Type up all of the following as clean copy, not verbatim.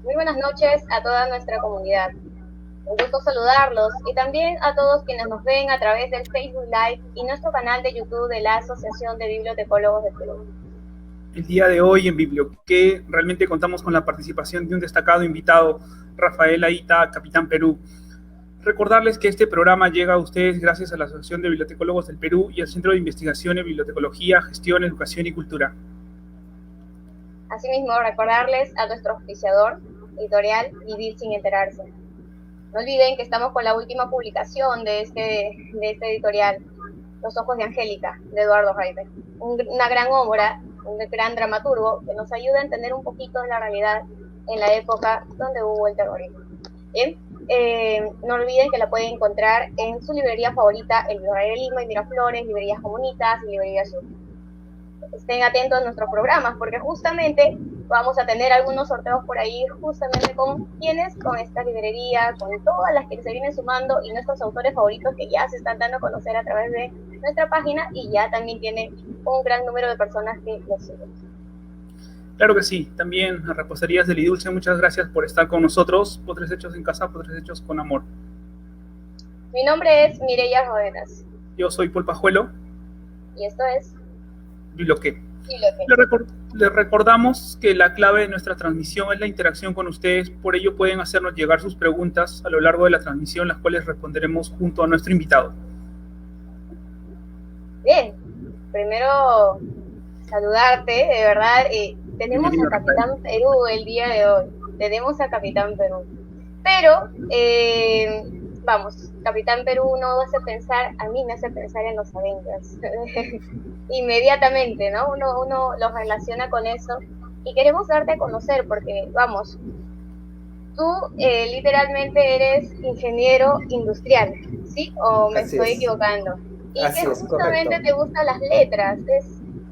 Muy buenas noches a toda nuestra comunidad. Un gusto saludarlos y también a todos quienes nos ven a través del Facebook Live y nuestro canal de YouTube de la Asociación de Bibliotecólogos de Perú. El día de hoy en Biblioqué realmente contamos con la participación de un destacado invitado, Rafael Aita, Capitán Perú. Recordarles que este programa llega a ustedes gracias a la Asociación de Bibliotecólogos del Perú y al Centro de Investigación en Bibliotecología, Gestión, Educación y Cultura. Asimismo, recordarles a nuestro auspiciador, editorial Vivir sin enterarse. No olviden que estamos con la última publicación de este editorial, Los ojos de Angélica, de Eduardo Reiber. Una gran obra, un gran dramaturgo que nos ayuda a entender un poquito de la realidad en la época donde hubo el terrorismo. Bien, no olviden que la pueden encontrar en su librería favorita, el Librería Lima y Miraflores, librerías Comunitas y librería Sur. Estén atentos a nuestros programas porque justamente vamos a tener algunos sorteos por ahí justamente con quienes, con estas librerías, con todas las que se vienen sumando y nuestros autores favoritos que ya se están dando a conocer a través de nuestra página y ya también tiene un gran número de personas que los siguen. Claro que sí, también a Reposterías del Idulce, muchas gracias por estar con nosotros. Postres hechos en casa, postres hechos con amor. Mi nombre es Mireya Rodenas. Yo soy Paul Pajuelo. Y esto es Biblioqué. Les recordamos que la clave de nuestra transmisión es la interacción con ustedes, por ello pueden hacernos llegar sus preguntas a lo largo de la transmisión, las cuales responderemos junto a nuestro invitado. Bien, primero saludarte, de verdad, tenemos a Capitán Perú el día de hoy, pero vamos, Capitán Perú no hace pensar, a mí me hace pensar en los Avengers, inmediatamente, ¿no? Uno los relaciona con eso y queremos darte a conocer porque, vamos, tú literalmente eres ingeniero industrial, ¿sí? ¿O me estoy equivocando? Y Así que es, justamente correcto. te gustan las letras,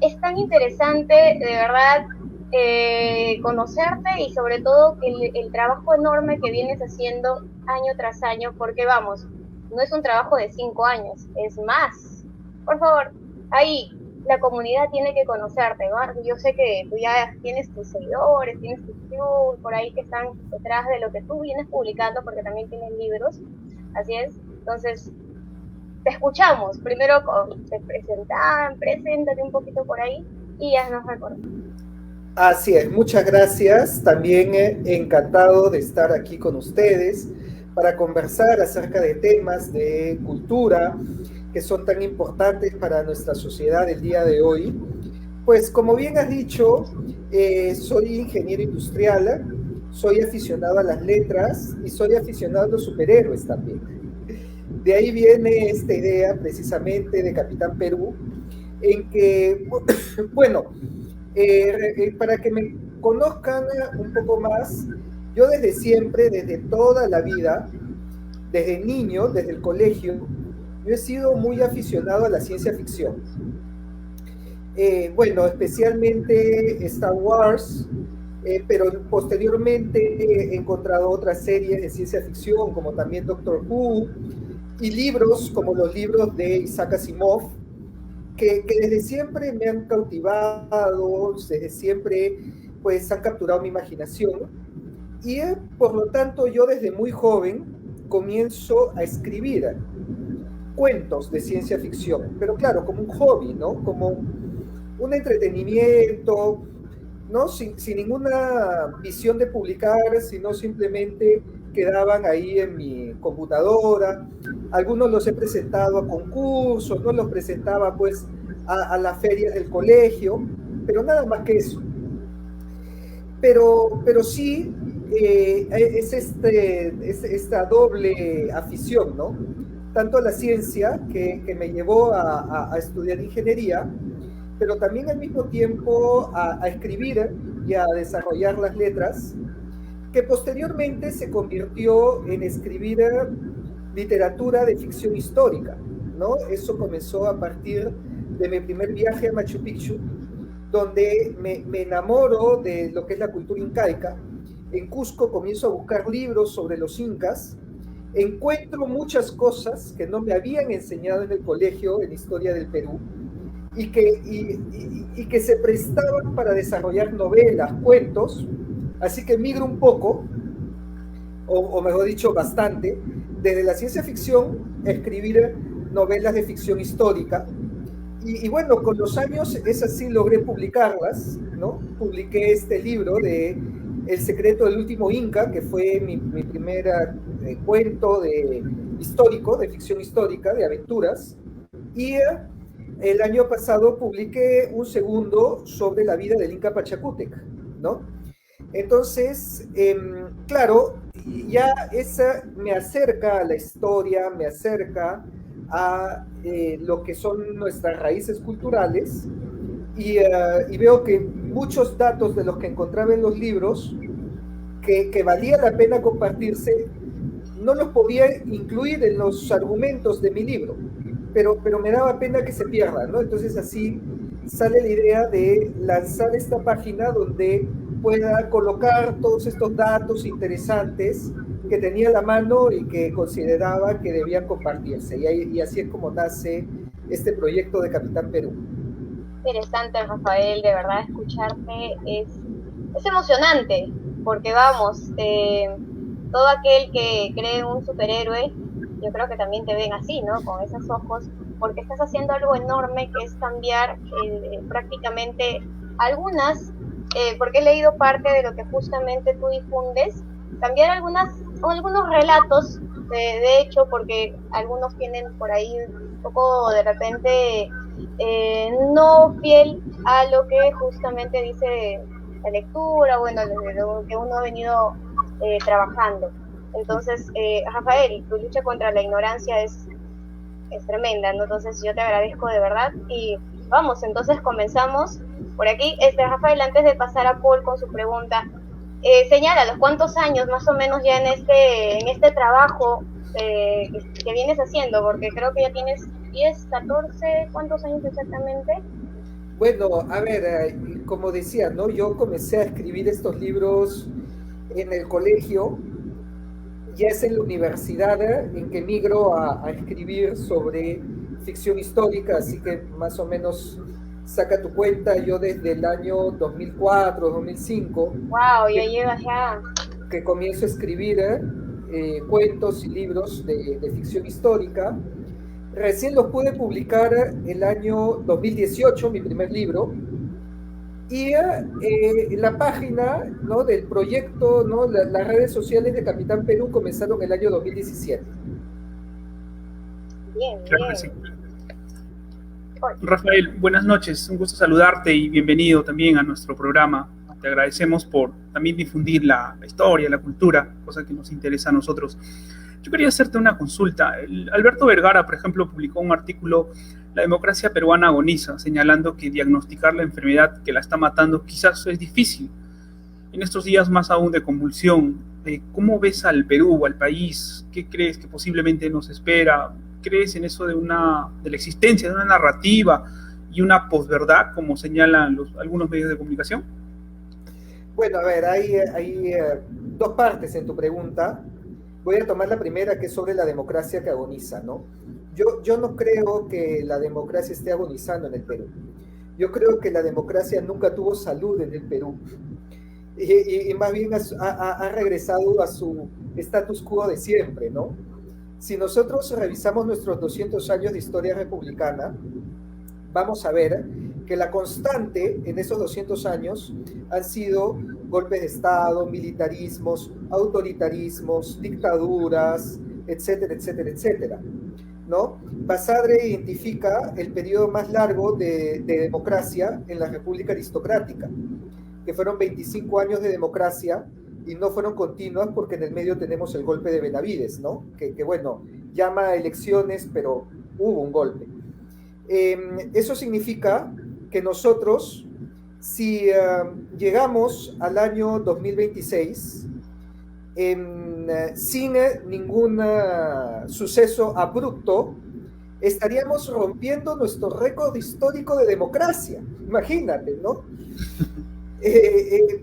es tan interesante, de verdad, conocerte y sobre todo el trabajo enorme que vienes haciendo año tras año, porque vamos, no es un trabajo de 5 años, es más. Por favor, ahí la comunidad tiene que conocerte, ¿no? Yo sé que tú ya tienes tus seguidores, tienes tus views por ahí que están detrás de lo que tú vienes publicando, porque también tienes libros, así es. Entonces, te escuchamos. Primero te preséntate un poquito por ahí y ya nos recordamos. Así es, muchas gracias. También encantado de estar aquí con ustedes para conversar acerca de temas de cultura que son tan importantes para nuestra sociedad el día de hoy. Pues como bien has dicho, soy ingeniero industrial, soy aficionado a las letras y soy aficionado a los superhéroes también. De ahí viene esta idea precisamente de Capitán Perú, en que, bueno, para que me conozcan un poco más, yo desde siempre, desde toda la vida, desde niño, desde el colegio, yo he sido muy aficionado a la ciencia ficción. Bueno, especialmente Star Wars, pero posteriormente he encontrado otras series de ciencia ficción, como también Doctor Who, y libros como los libros de Isaac Asimov, que desde siempre me han cautivado, desde siempre pues han capturado mi imaginación, y por lo tanto yo desde muy joven comienzo a escribir cuentos de ciencia ficción, pero claro, como un hobby, ¿no? Como un entretenimiento, ¿no? Sin ninguna visión de publicar, sino simplemente quedaban ahí en mi computadora. Algunos los he presentado a concursos, no los presentaba pues a las ferias del colegio, pero nada más que eso. Pero sí es esta doble afición, ¿no? Tanto a la ciencia, que me llevó a estudiar ingeniería, pero también al mismo tiempo a escribir y a desarrollar las letras, que posteriormente se convirtió en escribir literatura de ficción histórica, ¿no? Eso comenzó a partir de mi primer viaje a Machu Picchu, donde me enamoro de lo que es la cultura incaica. En Cusco comienzo a buscar libros sobre los incas, encuentro muchas cosas que no me habían enseñado en el colegio en Historia del Perú, y que se prestaban para desarrollar novelas, cuentos, Así que migro un poco, o mejor dicho, bastante, desde la ciencia ficción a escribir novelas de ficción histórica. Y bueno, con los años esas sí logré publicarlas, ¿no? Publiqué este libro de El secreto del último Inca, que fue mi primer cuento histórico, de ficción histórica, de aventuras. Y el año pasado publiqué un segundo sobre la vida del Inca Pachacútec, ¿no? Entonces, claro, ya esa me acerca a la historia, me acerca a lo que son nuestras raíces culturales y veo que muchos datos de los que encontraba en los libros que valía la pena compartirse, no los podía incluir en los argumentos de mi libro, pero me daba pena que se pierdan, ¿no? Entonces así sale la idea de lanzar esta página donde pueda colocar todos estos datos interesantes que tenía a la mano y que consideraba que debían compartirse. Y así es como nace este proyecto de Capitán Perú. Interesante, Rafael, de verdad escucharte es emocionante, porque vamos, todo aquel que cree en un superhéroe, yo creo que también te ven así, ¿no? Con esos ojos, porque estás haciendo algo enorme que es cambiar prácticamente algunas, porque he leído parte de lo que justamente tú difundes, cambiar algunos relatos, de hecho, porque algunos tienen por ahí un poco de repente no fiel a lo que justamente dice la lectura, bueno, lo que uno ha venido trabajando. Entonces, Rafael, tu lucha contra la ignorancia es tremenda, ¿no? Entonces yo te agradezco de verdad y vamos, entonces comenzamos por aquí. Rafael, antes de pasar a Paul con su pregunta, señálalos, ¿cuántos años más o menos ya en este trabajo que vienes haciendo? Porque creo que ya tienes 10, 14, ¿cuántos años exactamente? Bueno, a ver, como decía, ¿no? Yo comencé a escribir estos libros en el colegio, ya es en la universidad en que migro a escribir sobre ficción histórica, así que más o menos saca tu cuenta, yo desde el año 2004, 2005. ¡Wow! Ya llevas ya. Que comienzo a escribir cuentos y libros de ficción histórica. Recién los pude publicar el año 2018, mi primer libro. Y la página, ¿no?, del proyecto, ¿no?, las redes sociales de Capitán Perú comenzaron el año 2017. Bien, claro bien. que sí. Rafael, buenas noches, un gusto saludarte y bienvenido también a nuestro programa. Te agradecemos por también difundir la historia, la cultura, cosa que nos interesa a nosotros. Yo quería hacerte una consulta. Alberto Vergara, por ejemplo, publicó un artículo, La democracia peruana agoniza, señalando que diagnosticar la enfermedad que la está matando quizás es difícil. En estos días más aún de convulsión, ¿cómo ves al Perú, al país? ¿Qué crees que posiblemente nos espera? ¿Crees en eso de la existencia de una narrativa y una posverdad, como señalan algunos medios de comunicación? Bueno, a ver, hay dos partes en tu pregunta. Voy a tomar la primera, que es sobre la democracia que agoniza, ¿no? Yo no creo que la democracia esté agonizando en el Perú. Yo creo que la democracia nunca tuvo salud en el Perú. Y más bien ha regresado a su status quo de siempre, ¿no? Si nosotros revisamos nuestros 200 años de historia republicana, vamos a ver que la constante en esos 200 años han sido golpes de Estado, militarismos, autoritarismos, dictaduras, etcétera, etcétera, etcétera, ¿no? Basadre identifica el periodo más largo de democracia en la República Aristocrática, que fueron 25 años de democracia y no fueron continuas porque en el medio tenemos el golpe de Benavides, ¿no? Que bueno, llama a elecciones, pero hubo un golpe. Eso significa que nosotros, si llegamos al año 2026 sin ningún suceso abrupto, estaríamos rompiendo nuestro récord histórico de democracia. Imagínate, ¿no?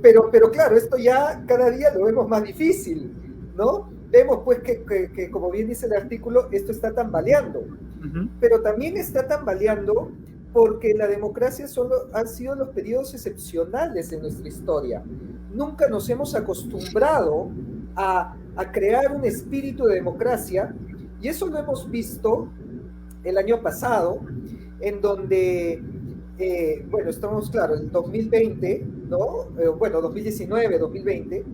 Pero claro, esto ya cada día lo vemos más difícil, ¿no? Vemos pues que como bien dice el artículo, esto está tambaleando. Uh-huh. Pero también está tambaleando porque la democracia solo han sido los periodos excepcionales en nuestra historia. nunca nos hemos acostumbrado a crear un espíritu de democracia, y eso lo hemos visto el año pasado, en donde, bueno, estamos, claro, en 2020, ¿no? Bueno, 2019, 2020,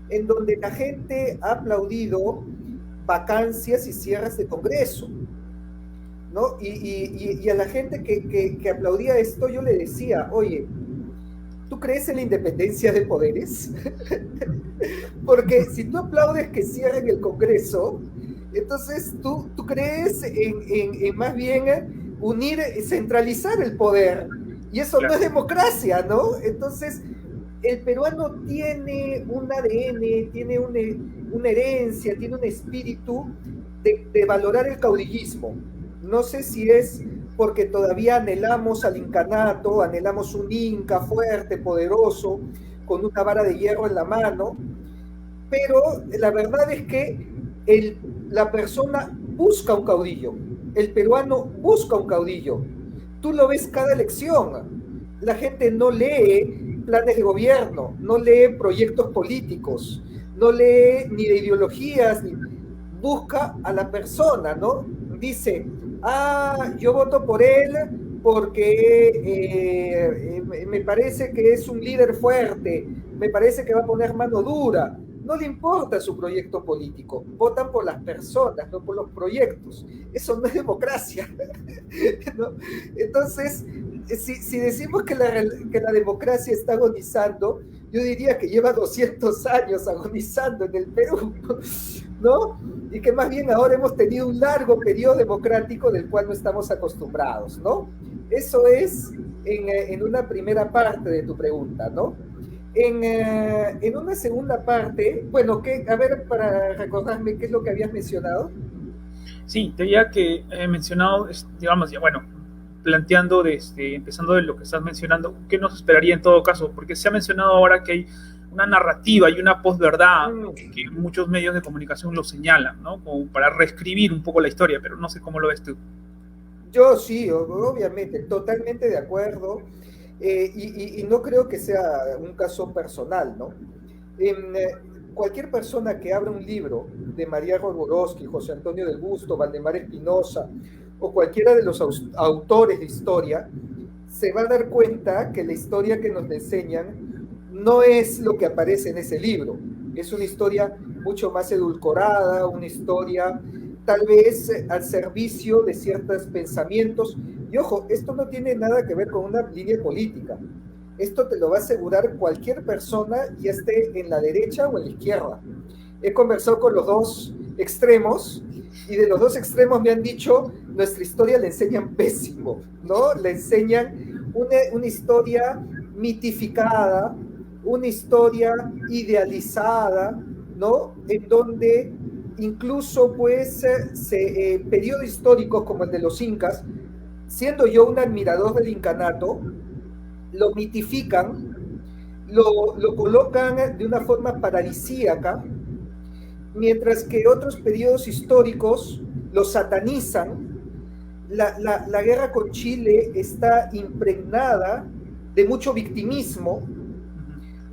en donde la gente ha aplaudido vacancias y cierres de Congreso, ¿no? Y a la gente que aplaudía esto, yo le decía, oye, ¿tú crees en la independencia de poderes? Porque si tú aplaudes que cierren el Congreso, entonces tú crees en más bien unir, centralizar el poder, y eso no es democracia, ¿no? Entonces, el peruano tiene un ADN, tiene una herencia, tiene un espíritu de valorar el caudillismo. No sé si es porque todavía anhelamos al incanato, anhelamos un inca fuerte, poderoso, con una vara de hierro en la mano, pero la verdad es que la persona busca un caudillo, el peruano busca un caudillo. Tú lo ves cada elección. La gente no lee planes de gobierno, no lee proyectos políticos, no lee ni de ideologías, busca a la persona, ¿no? Dice, yo voto por él porque me parece que es un líder fuerte, me parece que va a poner mano dura. No le importa su proyecto político, votan por las personas, no por los proyectos. Eso no es democracia, ¿no? Entonces, si decimos que la democracia está agonizando, yo diría que lleva 200 años agonizando en el Perú, ¿no? Y que más bien ahora hemos tenido un largo periodo democrático del cual no estamos acostumbrados, ¿no? Eso es en una primera parte de tu pregunta, ¿no? En una segunda parte, bueno, a ver, para recordarme qué es lo que habías mencionado. Sí, te diría que he mencionado, digamos, ya, bueno, planteando, empezando de lo que estás mencionando, ¿qué nos esperaría en todo caso? Porque se ha mencionado ahora que hay una narrativa y una posverdad que muchos medios de comunicación lo señalan, ¿no? Como para reescribir un poco la historia, pero no sé cómo lo ves tú. Yo sí, obviamente, totalmente de acuerdo, y no creo que sea un caso personal, ¿no? Cualquier persona que abra un libro de María Rogorovsky, José Antonio del Busto, Valdemar Espinosa, o cualquiera de los autores de historia, se va a dar cuenta que la historia que nos enseñan no es lo que aparece en ese libro. Es una historia mucho más edulcorada, una historia tal vez al servicio de ciertos pensamientos. Y ojo, esto no tiene nada que ver con una línea política. Esto te lo va a asegurar cualquier persona, ya esté en la derecha o en la izquierda. He conversado con los dos extremos, y de los dos extremos me han dicho, nuestra historia la enseñan pésimo, ¿no? Le enseñan una historia mitificada, una historia idealizada, ¿no? En donde incluso, pues, periodos históricos como el de los incas, siendo yo un admirador del incanato, lo mitifican, lo colocan de una forma paradisíaca, mientras que otros periodos históricos lo satanizan. La guerra con Chile está impregnada de mucho victimismo.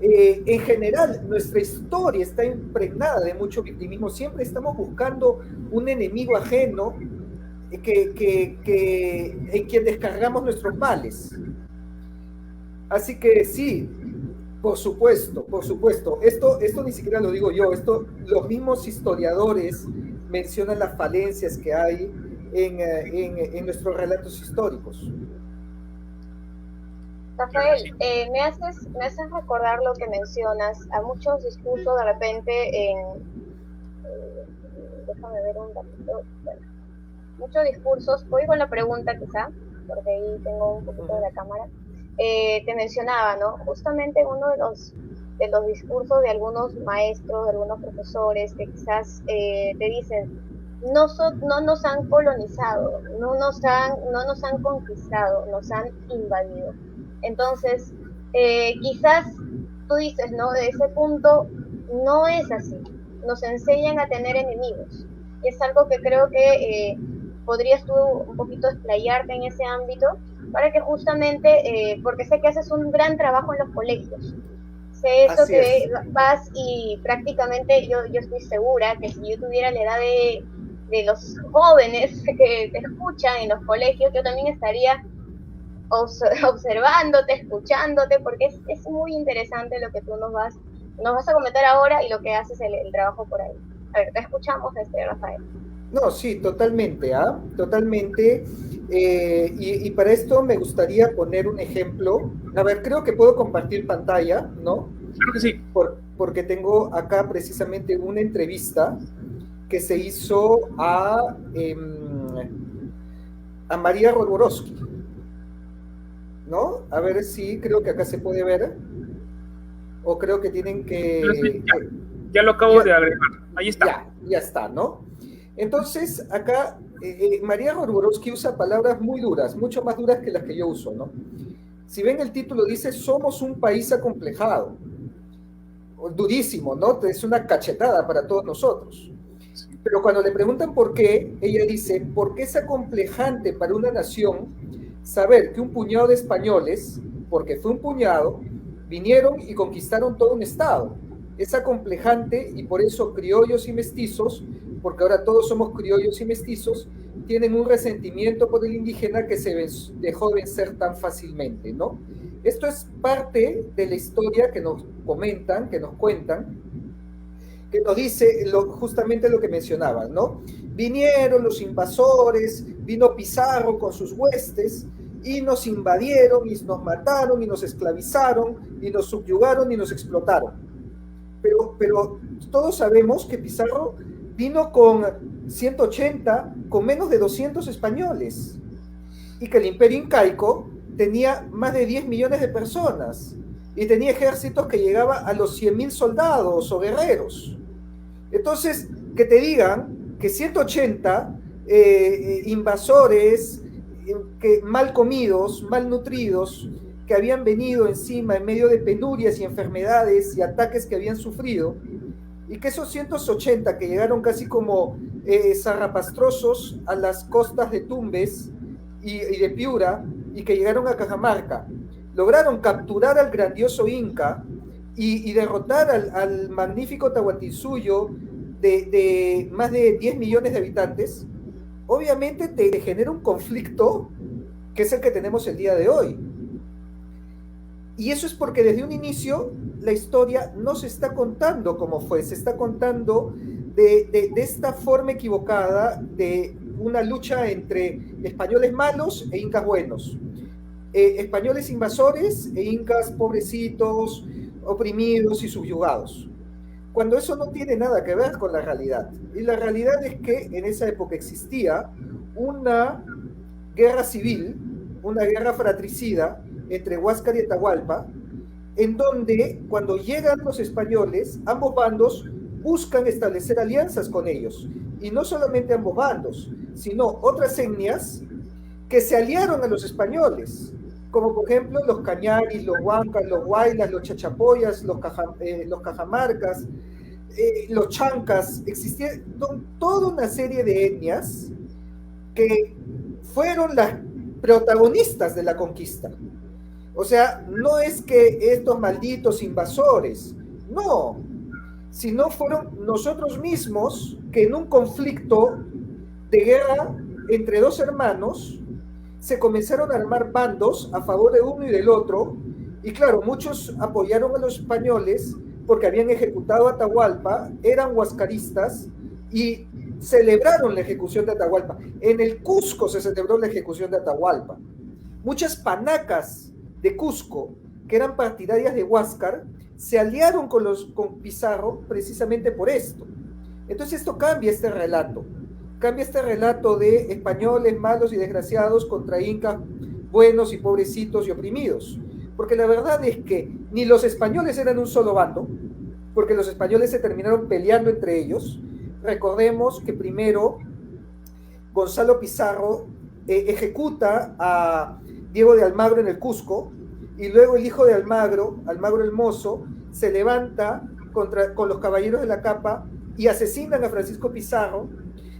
En general, nuestra historia está impregnada de mucho victimismo. Siempre estamos buscando un enemigo ajeno en quien descargamos nuestros males. Así que sí, por supuesto, por supuesto. Esto ni siquiera lo digo yo, los mismos historiadores mencionan las falencias que hay en nuestros relatos históricos. Rafael, me haces recordar lo que mencionas a muchos discursos de repente déjame ver un ratito, bueno, muchos discursos, voy con la pregunta quizá, porque ahí tengo un poquito de la cámara. Te mencionaba, ¿no? Justamente uno de los discursos de algunos maestros, de algunos profesores que quizás te dicen, no nos han colonizado, no nos han conquistado, nos han invadido. Entonces, quizás tú dices, ¿no? De ese punto no es así. Nos enseñan a tener enemigos. Y es algo que creo que podrías tú un poquito explayarte en ese ámbito, para que justamente, porque sé que haces un gran trabajo en los colegios, sé eso Así que es. vas y prácticamente yo estoy segura que si yo tuviera la edad de los jóvenes que te escuchan en los colegios, yo también estaría observándote, escuchándote, porque es muy interesante lo que tú nos vas a comentar ahora y lo que haces el trabajo por ahí. A ver, te escuchamos, Rafael. No, sí, totalmente, ¿ah? Totalmente. Y para esto me gustaría poner un ejemplo. A ver, creo que puedo compartir pantalla, ¿no? Claro que sí. Porque tengo acá precisamente una entrevista que se hizo a María Roborowski, ¿no? A ver si creo que acá se puede ver, o creo que tienen que... Ya lo acabo de agregar, ahí está. Ya está, ¿no? Entonces, acá María Roborowski usa palabras muy duras, mucho más duras que las que yo uso, ¿no? Si ven el título, dice, somos un país acomplejado. Durísimo, ¿no? Es una cachetada para todos nosotros. Pero cuando le preguntan por qué, ella dice, porque es acomplejante para una nación saber que un puñado de españoles, porque fue un puñado, vinieron y conquistaron todo un estado. Es acomplejante y por eso criollos y mestizos, porque ahora todos somos criollos y mestizos, tienen un resentimiento por el indígena que se dejó de vencer tan fácilmente, ¿no? Esto es parte de la historia que nos comentan, que nos cuentan, que nos dice justamente lo que mencionaban, ¿no? Vinieron los invasores, vino Pizarro con sus huestes y nos invadieron y nos mataron y nos esclavizaron y nos subyugaron y nos explotaron. Pero todos sabemos que Pizarro vino con 180, con menos de 200 españoles, y que el imperio incaico tenía más de 10 millones de personas y tenía ejércitos que llegaban a los 100.000 soldados o guerreros. Entonces, que te digan que 180 invasores mal comidos, mal nutridos, que habían venido encima en medio de penurias y enfermedades y ataques que habían sufrido, y que esos 180 que llegaron casi como zarrapastrosos a las costas de Tumbes y de Piura, y que llegaron a Cajamarca, lograron capturar al grandioso Inca y derrotar al magnífico Tahuantinsuyo de más de 10 millones de habitantes, obviamente te genera un conflicto que es el que tenemos el día de hoy. Y eso es porque desde un inicio la historia no se está contando como fue, se está contando de esta forma equivocada de una lucha entre españoles malos e incas buenos, españoles invasores e incas pobrecitos, oprimidos y subyugados, cuando eso no tiene nada que ver con la realidad. Y la realidad es que en esa época existía una guerra civil, una guerra fratricida entre Huáscar y Atahualpa, en donde cuando llegan los españoles, ambos bandos buscan establecer alianzas con ellos. Y no solamente ambos bandos, sino otras etnias que se aliaron a los españoles, como por ejemplo los cañaris, los huancas, los huaylas, los chachapoyas, los cajamarcas, los chancas. Existieron toda una serie de etnias que fueron las protagonistas de la conquista. O sea, no es que estos malditos invasores, no, sino fueron nosotros mismos que en un conflicto de guerra entre dos hermanos se comenzaron a armar bandos a favor de uno y del otro, y claro, muchos apoyaron a los españoles porque habían ejecutado a Atahualpa, eran huascaristas y celebraron la ejecución de Atahualpa. En el Cusco se celebró la ejecución de Atahualpa. Muchas panacas de Cusco, que eran partidarias de Huáscar, se aliaron con Pizarro precisamente por esto. Entonces esto cambia este relato de españoles malos y desgraciados contra incas buenos y pobrecitos y oprimidos. Porque la verdad es que ni los españoles eran un solo bando, porque los españoles se terminaron peleando entre ellos. Recordemos que primero Gonzalo Pizarro ejecuta a Diego de Almagro en el Cusco, y luego el hijo de Almagro el Mozo, se levanta con los caballeros de la capa y asesinan a Francisco Pizarro,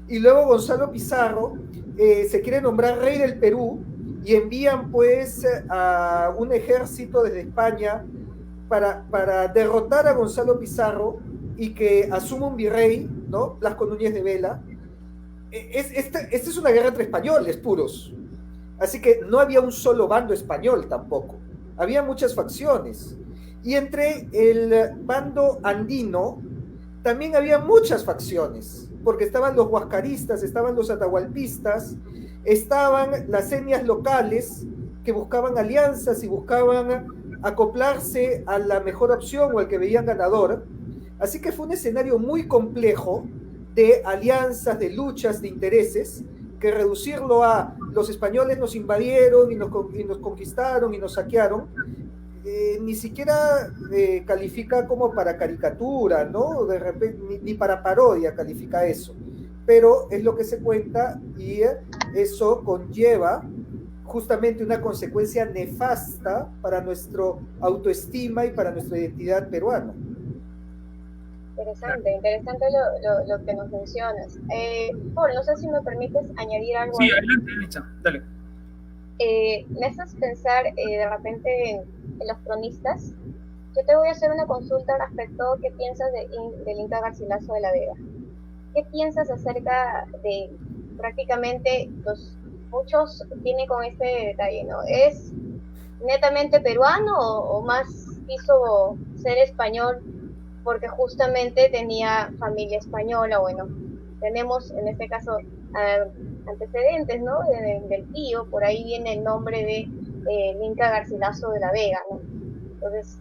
y luego Gonzalo Pizarro se quiere nombrar rey del Perú y envían pues a un ejército desde España para derrotar a Gonzalo Pizarro y que asuma un virrey, ¿no? Blasco Núñez de Vela. Esta es una guerra entre españoles puros. Así que no había un solo bando español tampoco. Había muchas facciones. Y entre el bando andino también había muchas facciones, porque estaban los huascaristas, estaban los atahualpistas, estaban las etnias locales que buscaban alianzas y buscaban acoplarse a la mejor opción o al que veían ganador. Así que fue un escenario muy complejo de alianzas, de luchas, de intereses, que reducirlo a los españoles nos invadieron y nos conquistaron y nos saquearon, ni siquiera califica como para caricatura, ¿no? De repente, ni para parodia califica eso. Pero es lo que se cuenta y eso conlleva justamente una consecuencia nefasta para nuestra autoestima y para nuestra identidad peruana. Interesante lo que nos mencionas. Paul, no sé si me permites añadir algo. Sí, adelante, Licha, dale. Me haces pensar de repente en los cronistas. Yo te voy a hacer una consulta respecto a qué piensas del Inca Garcilaso de la Vega. ¿Qué piensas acerca de prácticamente muchos tienen con este detalle, ¿no? ¿Es netamente peruano o más quiso ser español porque justamente tenía familia española? Bueno, tenemos en este caso antecedentes, ¿no? Del tío, por ahí viene el nombre de Inca Garcilaso de la Vega, ¿no? Entonces,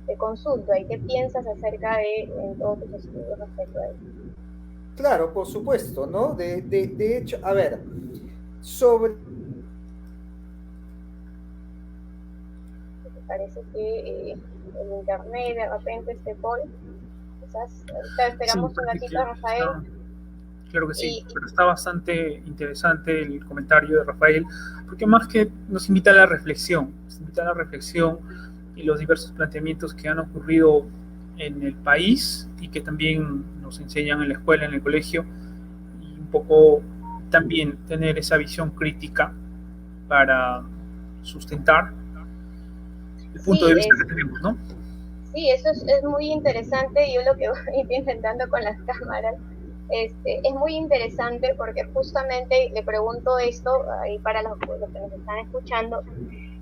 te consulto ahí, ¿qué piensas acerca en todos tus estudios respecto a eso? Claro, por supuesto, ¿no? De hecho, a ver, sobre... ¿Te parece que el internet de repente Paul? Quizás ahorita esperamos un ratito a Rafael. Claro que sí, pero está bastante interesante el comentario de Rafael, porque más que nos invita a la reflexión, y los diversos planteamientos que han ocurrido en el país y que también nos enseñan en la escuela, en el colegio, y un poco también tener esa visión crítica para sustentar el punto de vista que tenemos, ¿no? Sí, eso es muy interesante. Yo lo que voy intentando con las cámaras es muy interesante porque justamente le pregunto esto ahí para los que nos están escuchando.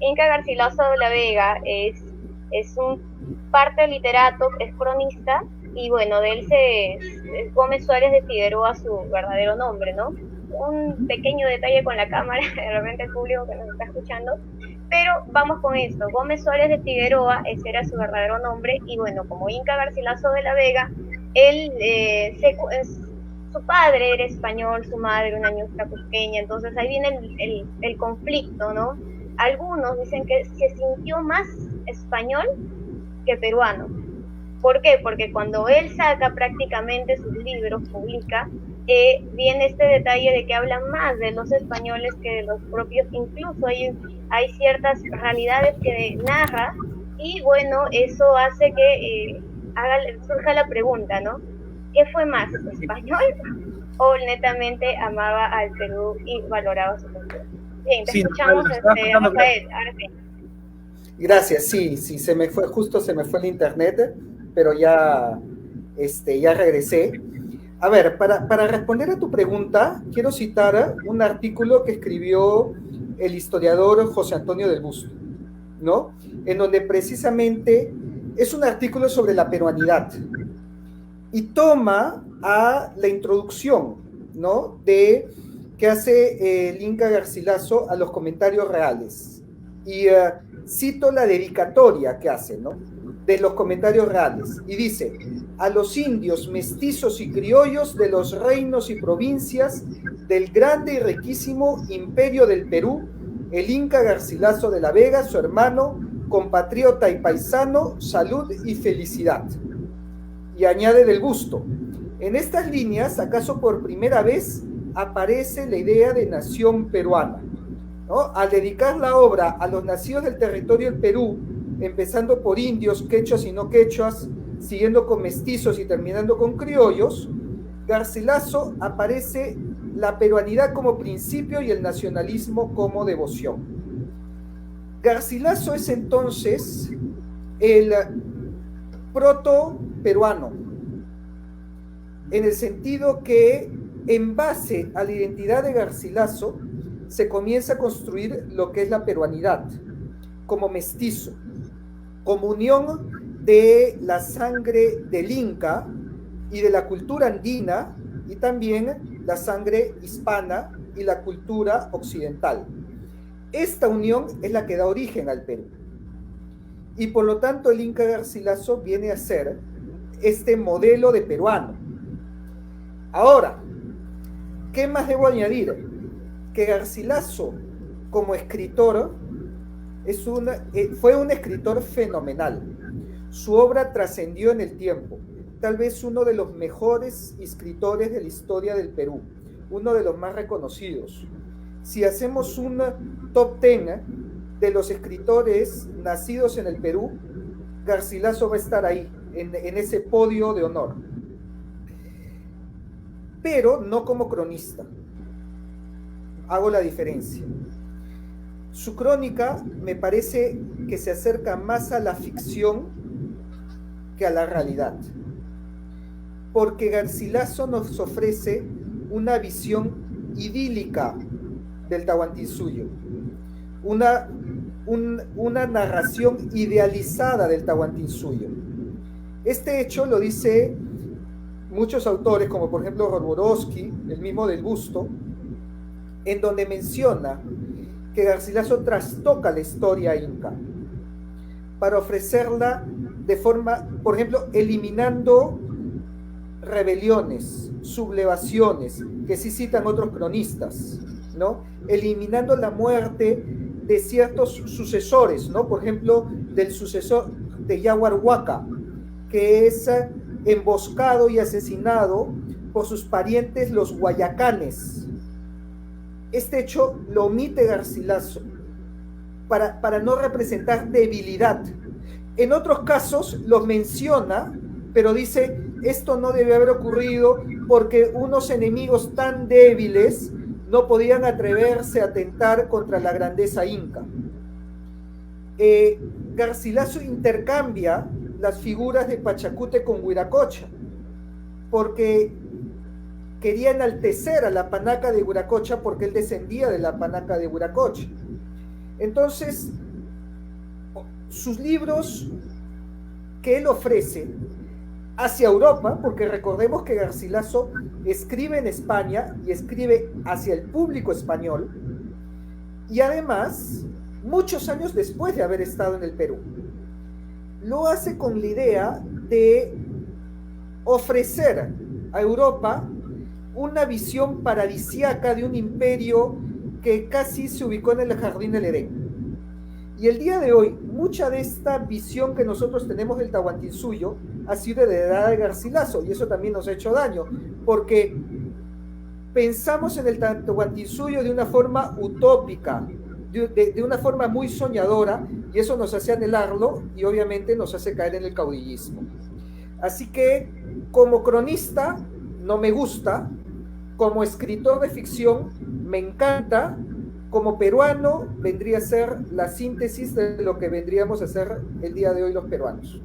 Inca Garcilaso de la Vega es un parte literato, es cronista, y bueno, de él es Gómez Suárez de Figueroa, su verdadero nombre, ¿no? Un pequeño detalle con la cámara, de repente el público que nos está escuchando, pero vamos con esto. Gómez Suárez de Figueroa, ese era su verdadero nombre, y bueno, como Inca Garcilaso de la Vega, él su padre era español, su madre una ñustra cusqueña, entonces ahí viene el conflicto, ¿no? Algunos dicen que se sintió más español que peruano. ¿Por qué? Porque cuando él saca prácticamente sus libros, publica, viene este detalle de que hablan más de los españoles que de los propios, incluso hay ciertas realidades que narra, y bueno, eso hace que surja la pregunta, ¿no? ¿Qué fue más, español o netamente amaba al Perú y valoraba su cultura? Bien, te escuchamos, Rafael, ahora sí. Gracias, sí, se me fue el internet, pero ya regresé. A ver, para responder a tu pregunta, quiero citar un artículo que escribió el historiador José Antonio del Busto, ¿no? En donde precisamente es un artículo sobre la peruanidad y toma a la introducción, ¿no? Que hace el Inca Garcilaso a los comentarios reales. Y cito la dedicatoria que hace, ¿no? De los comentarios reales. Y dice: a los indios, mestizos y criollos de los reinos y provincias del grande y riquísimo imperio del Perú, el Inca Garcilaso de la Vega, su hermano, compatriota y paisano, salud y felicidad. Y añade del Busto: en estas líneas, acaso por primera vez, aparece la idea de nación peruana, ¿no? Al dedicar la obra a los nacidos del territorio del Perú, empezando por indios, quechuas y no quechuas, siguiendo con mestizos y terminando con criollos, Garcilaso aparece la peruanidad como principio y el nacionalismo como devoción. Garcilaso es entonces el proto-peruano, en el sentido que en base a la identidad de Garcilaso se comienza a construir lo que es la peruanidad, como mestizo, como unión de la sangre del Inca y de la cultura andina, y también la sangre hispana y la cultura occidental. Esta unión es la que da origen al Perú. Y por lo tanto el Inca Garcilaso viene a ser este modelo de peruano. Ahora, ¿qué más debo añadir? Que Garcilaso, como escritor, fue un escritor fenomenal. Su obra trascendió en el tiempo. Tal vez uno de los mejores escritores de la historia del Perú, uno de los más reconocidos. Si hacemos un top 10 de los escritores nacidos en el Perú, Garcilaso va a estar ahí, en ese podio de honor. Pero no como cronista. Hago la diferencia. Su crónica me parece que se acerca más a la ficción que a la realidad. Porque Garcilaso nos ofrece una visión idílica del Tahuantinsuyo, una narración idealizada del Tahuantinsuyo. Este hecho lo dice muchos autores, como por ejemplo Roborowski, el mismo del Busto, en donde menciona que Garcilaso trastoca la historia inca para ofrecerla de forma, por ejemplo, eliminando rebeliones, sublevaciones, que sí citan otros cronistas, ¿no? Eliminando la muerte de ciertos sucesores, ¿no? Por ejemplo, del sucesor de Yaguarhuaca, que es emboscado y asesinado por sus parientes los guayacanes. Este hecho lo omite Garcilaso para no representar debilidad. En otros casos los menciona, pero dice, esto no debe haber ocurrido porque unos enemigos tan débiles no podían atreverse a atentar contra la grandeza inca. Garcilaso intercambia las figuras de Pachacute con Huiracocha, porque quería enaltecer a la panaca de Huiracocha porque él descendía de la panaca de Huiracocha. Entonces, sus libros que él ofrece hacia Europa, porque recordemos que Garcilaso escribe en España y escribe hacia el público español, y además, muchos años después de haber estado en el Perú, lo hace con la idea de ofrecer a Europa una visión paradisíaca de un imperio que casi se ubicó en el jardín del Edén. Y el día de hoy, mucha de esta visión que nosotros tenemos del Tahuantinsuyo ha sido heredada de Garcilaso, y eso también nos ha hecho daño, porque pensamos en el Tahuantinsuyo de una forma utópica, de una forma muy soñadora, y eso nos hace anhelarlo, y obviamente nos hace caer en el caudillismo. Así que, como cronista, no me gusta, como escritor de ficción, me encanta. Como peruano, vendría a ser la síntesis de lo que vendríamos a hacer el día de hoy los peruanos.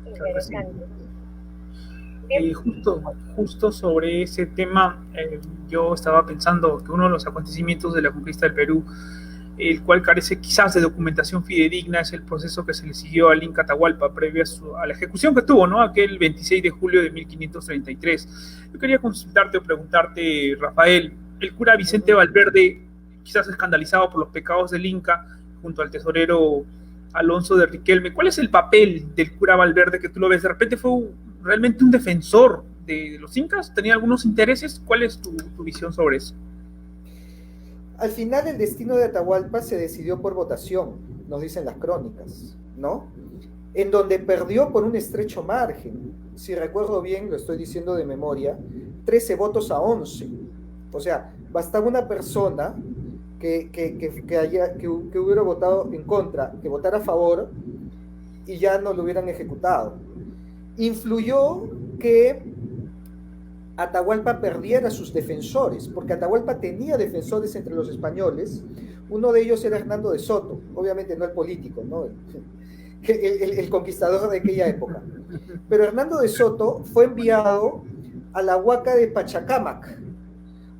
Interesante. Justo sobre ese tema, yo estaba pensando que uno de los acontecimientos de la conquista del Perú, el cual carece quizás de documentación fidedigna, es el proceso que se le siguió al Inca Atahualpa previo a la ejecución que tuvo, ¿no? Aquel 26 de julio de 1533. Yo quería consultarte o preguntarte, Rafael, el cura Vicente Valverde, quizás escandalizado por los pecados del Inca, junto al tesorero Alonso de Riquelme, ¿cuál es el papel del cura Valverde que tú lo ves? ¿De repente fue realmente un defensor de los incas? ¿Tenía algunos intereses? ¿Cuál es tu visión sobre eso? Al final el destino de Atahualpa se decidió por votación, nos dicen las crónicas, ¿no? En donde perdió por un estrecho margen. Si recuerdo bien, lo estoy diciendo de memoria, 13 votos a 11. O sea, bastaba una persona que hubiera votado en contra, que votara a favor, y ya no lo hubieran ejecutado. Influyó que Atahualpa perdiera sus defensores, porque Atahualpa tenía defensores entre los españoles, Uno de ellos era Hernando de Soto, obviamente no el político, ¿no? El conquistador de aquella época. Pero Hernando de Soto fue enviado a la huaca de Pachacámac,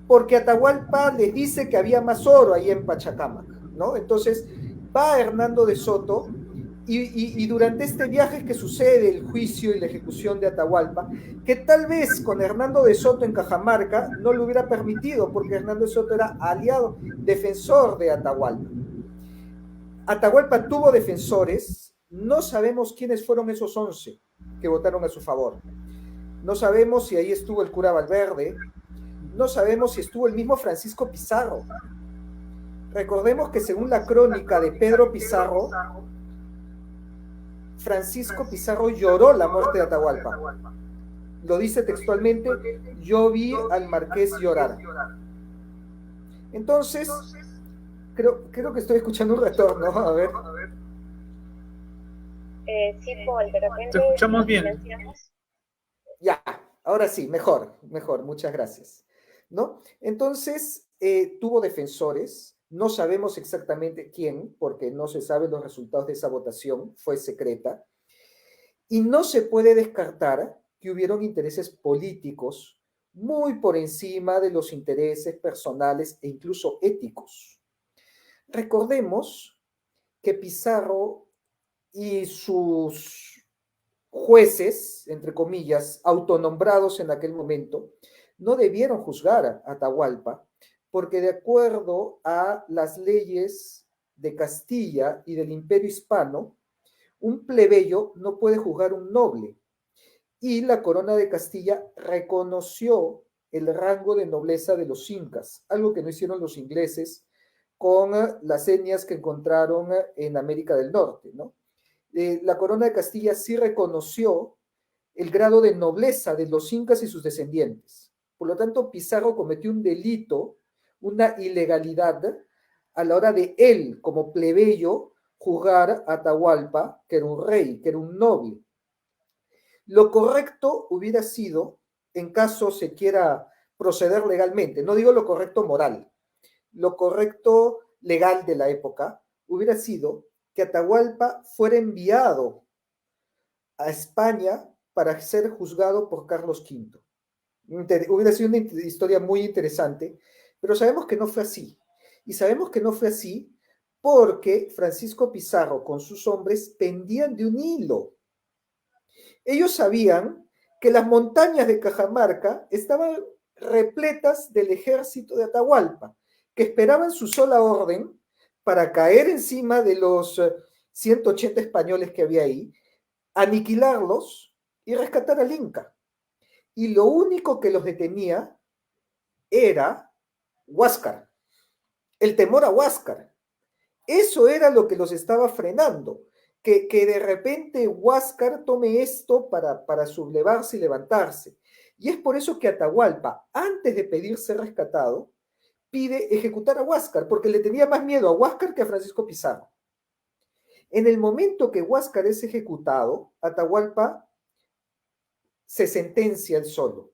porque Atahualpa les dice que había más oro ahí en Pachacámac, ¿no? Entonces va Hernando de Soto y durante este viaje es que sucede el juicio y la ejecución de Atahualpa, que tal vez con Hernando de Soto en Cajamarca no lo hubiera permitido, porque Hernando de Soto era aliado, defensor de Atahualpa. Atahualpa tuvo defensores, no sabemos quiénes fueron esos 11 que votaron a su favor. No sabemos si ahí estuvo el cura Valverde, no sabemos si estuvo el mismo Francisco Pizarro. Recordemos que según la crónica de Pedro Pizarro, Francisco Pizarro lloró la muerte de Atahualpa. Lo dice textualmente: yo vi al marqués llorar. Entonces, creo que estoy escuchando un retorno, a ver. Sí, Paul, de repente... Te escuchamos bien. Ya, ahora sí, mejor, muchas gracias. ¿No? Entonces, tuvo defensores, no sabemos exactamente quién, porque no se saben los resultados de esa votación, fue secreta, y no se puede descartar que hubieron intereses políticos muy por encima de los intereses personales e incluso éticos. Recordemos que Pizarro y sus jueces, entre comillas, autonombrados en aquel momento, no debieron juzgar a Atahualpa, porque de acuerdo a las leyes de Castilla y del Imperio Hispano, un plebeyo no puede juzgar un noble. Y la corona de Castilla reconoció el rango de nobleza de los incas, algo que no hicieron los ingleses con las etnias que encontraron en América del Norte, ¿no? La corona de Castilla sí reconoció el grado de nobleza de los incas y sus descendientes. Por lo tanto, Pizarro cometió un delito, una ilegalidad, a la hora de él, como plebeyo, juzgar a Atahualpa, que era un rey, que era un noble. Lo correcto hubiera sido, en caso se quiera proceder legalmente, no digo lo correcto moral, lo correcto legal de la época, hubiera sido que Atahualpa fuera enviado a España para ser juzgado por Carlos V. Hubiera sido una historia muy interesante, pero sabemos que no fue así. Y sabemos que no fue así porque Francisco Pizarro con sus hombres pendían de un hilo. Ellos sabían que las montañas de Cajamarca estaban repletas del ejército de Atahualpa, que esperaban su sola orden para caer encima de los 180 españoles que había ahí, aniquilarlos y rescatar al Inca. Y lo único que los detenía era Huáscar, el temor a Huáscar. Eso era lo que los estaba frenando, que de repente Huáscar tome esto para sublevarse y levantarse. Y es por eso que Atahualpa, antes de pedir ser rescatado, pide ejecutar a Huáscar, porque le tenía más miedo a Huáscar que a Francisco Pizarro. En el momento que Huáscar es ejecutado, Atahualpa se sentencia él solo,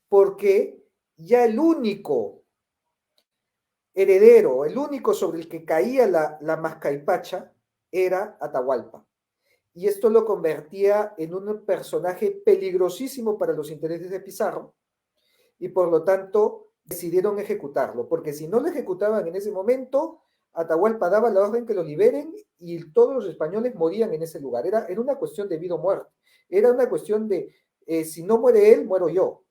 porque ya el único heredero, el único sobre el que caía la Mascaipacha, era Atahualpa. Y esto lo convertía en un personaje peligrosísimo para los intereses de Pizarro, y por lo tanto decidieron ejecutarlo, porque si no lo ejecutaban en ese momento, Atahualpa daba la orden que lo liberen y todos los españoles morían en ese lugar. Era una cuestión de vida o muerte. Era una cuestión de, si no muere él, muero yo.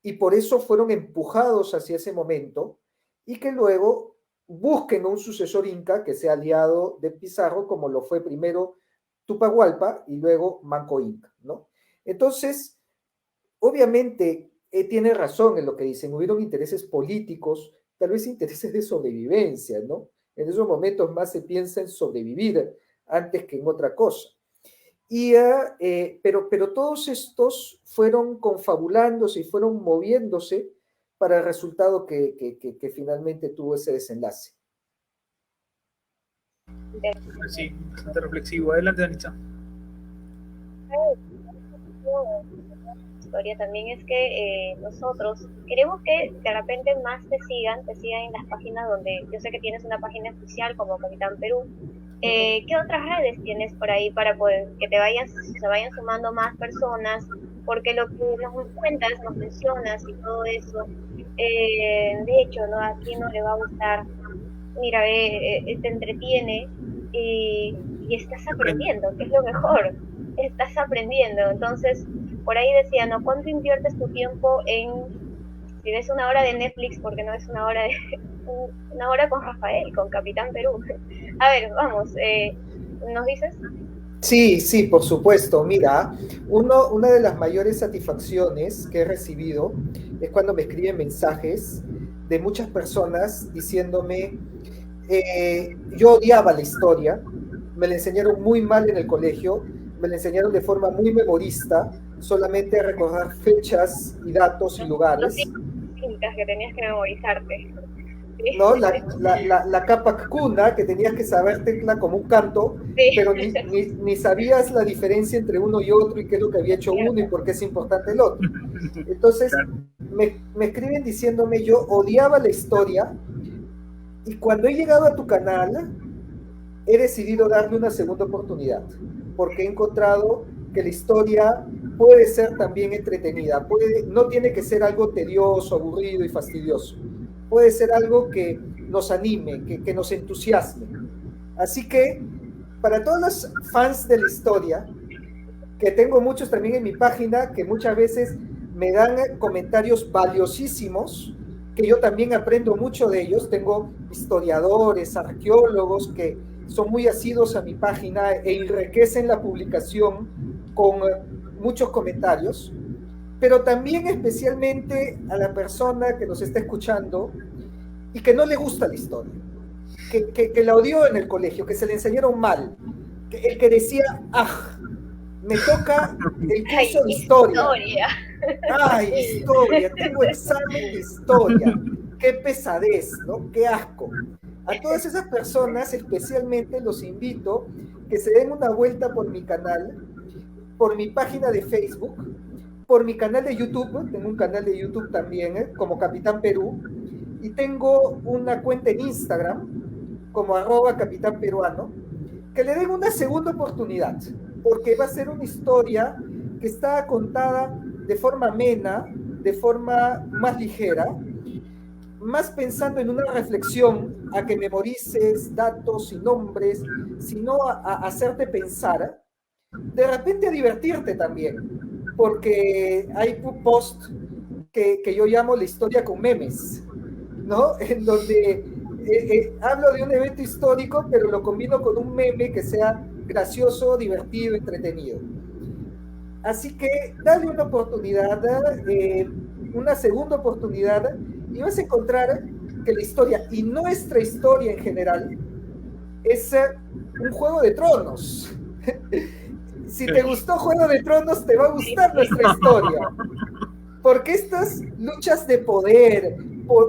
Y por eso fueron empujados hacia ese momento y que luego busquen un sucesor inca que sea aliado de Pizarro, como lo fue primero Tupahualpa y luego Manco Inca, ¿no? Entonces, obviamente, tiene razón en lo que dicen, hubieron intereses políticos, tal vez intereses de sobrevivencia, ¿no? En esos momentos más se piensa en sobrevivir antes que en otra cosa. Pero todos estos fueron confabulándose y fueron moviéndose para el resultado que finalmente tuvo ese desenlace. Sí, bastante reflexivo. Adelante, Danitza. historia también es que nosotros queremos que de repente más te sigan en las páginas donde yo sé que tienes una página oficial como Capitán Perú. ¿Qué otras redes tienes por ahí para poder que se vayan sumando más personas? Porque lo que nos cuentas, nos mencionas y todo eso, de hecho, ¿no? A quién no le va a gustar. Mira, te entretiene y estás aprendiendo, que es lo mejor. Estás aprendiendo. Entonces, por ahí decía, ¿no? ¿Cuánto inviertes tu tiempo si ves una hora de Netflix, porque no es una hora una hora con Rafael, con Capitán Perú? A ver, vamos, ¿nos dices? Sí, por supuesto. Mira, una de las mayores satisfacciones que he recibido es cuando me escriben mensajes de muchas personas diciéndome, yo odiaba la historia, me la enseñaron muy mal en el colegio, me la enseñaron de forma muy memorista, solamente recordar fechas y datos y lugares. Cintas que tenías que memorizarte. ¿No? La capa cuna, que tenías que sabértela como un canto, sí. Pero ni sabías la diferencia entre uno y otro y qué es lo que había hecho uno y por qué es importante el otro. Entonces, me escriben diciéndome, yo odiaba la historia y cuando he llegado a tu canal, he decidido darle una segunda oportunidad, porque he encontrado que la historia puede ser también entretenida, no tiene que ser algo tedioso, aburrido y fastidioso. Puede ser algo que nos anime, que nos entusiasme. Así que, para todos los fans de la historia, que tengo muchos también en mi página, que muchas veces me dan comentarios valiosísimos, que yo también aprendo mucho de ellos. Tengo historiadores, arqueólogos que son muy asiduos a mi página e enriquecen la publicación con muchos comentarios. Pero también especialmente a la persona que nos está escuchando y que no le gusta la historia, que la odió en el colegio, que se le enseñaron mal, el que decía, me toca el curso de historia. Ay, historia, tengo examen de historia, qué pesadez, ¿no? Qué asco. A todas esas personas especialmente los invito que se den una vuelta por mi canal, por mi página de Facebook, por mi canal de YouTube. Tengo un canal de YouTube también, como Capitán Perú, y tengo una cuenta en Instagram, como @capitánperuano, que le den una segunda oportunidad, porque va a ser una historia que está contada de forma amena, de forma más ligera, más pensando en una reflexión, a que memorices datos y nombres, sino a hacerte pensar, de repente a divertirte también, porque hay un post que yo llamo la historia con memes, ¿no? En donde hablo de un evento histórico, pero lo combino con un meme que sea gracioso, divertido, entretenido. Así que dale una oportunidad, una segunda oportunidad, y vas a encontrar que la historia, y nuestra historia en general, es un Juego de Tronos. Si te gustó Juego de Tronos, te va a gustar nuestra historia. Porque estas luchas de poder,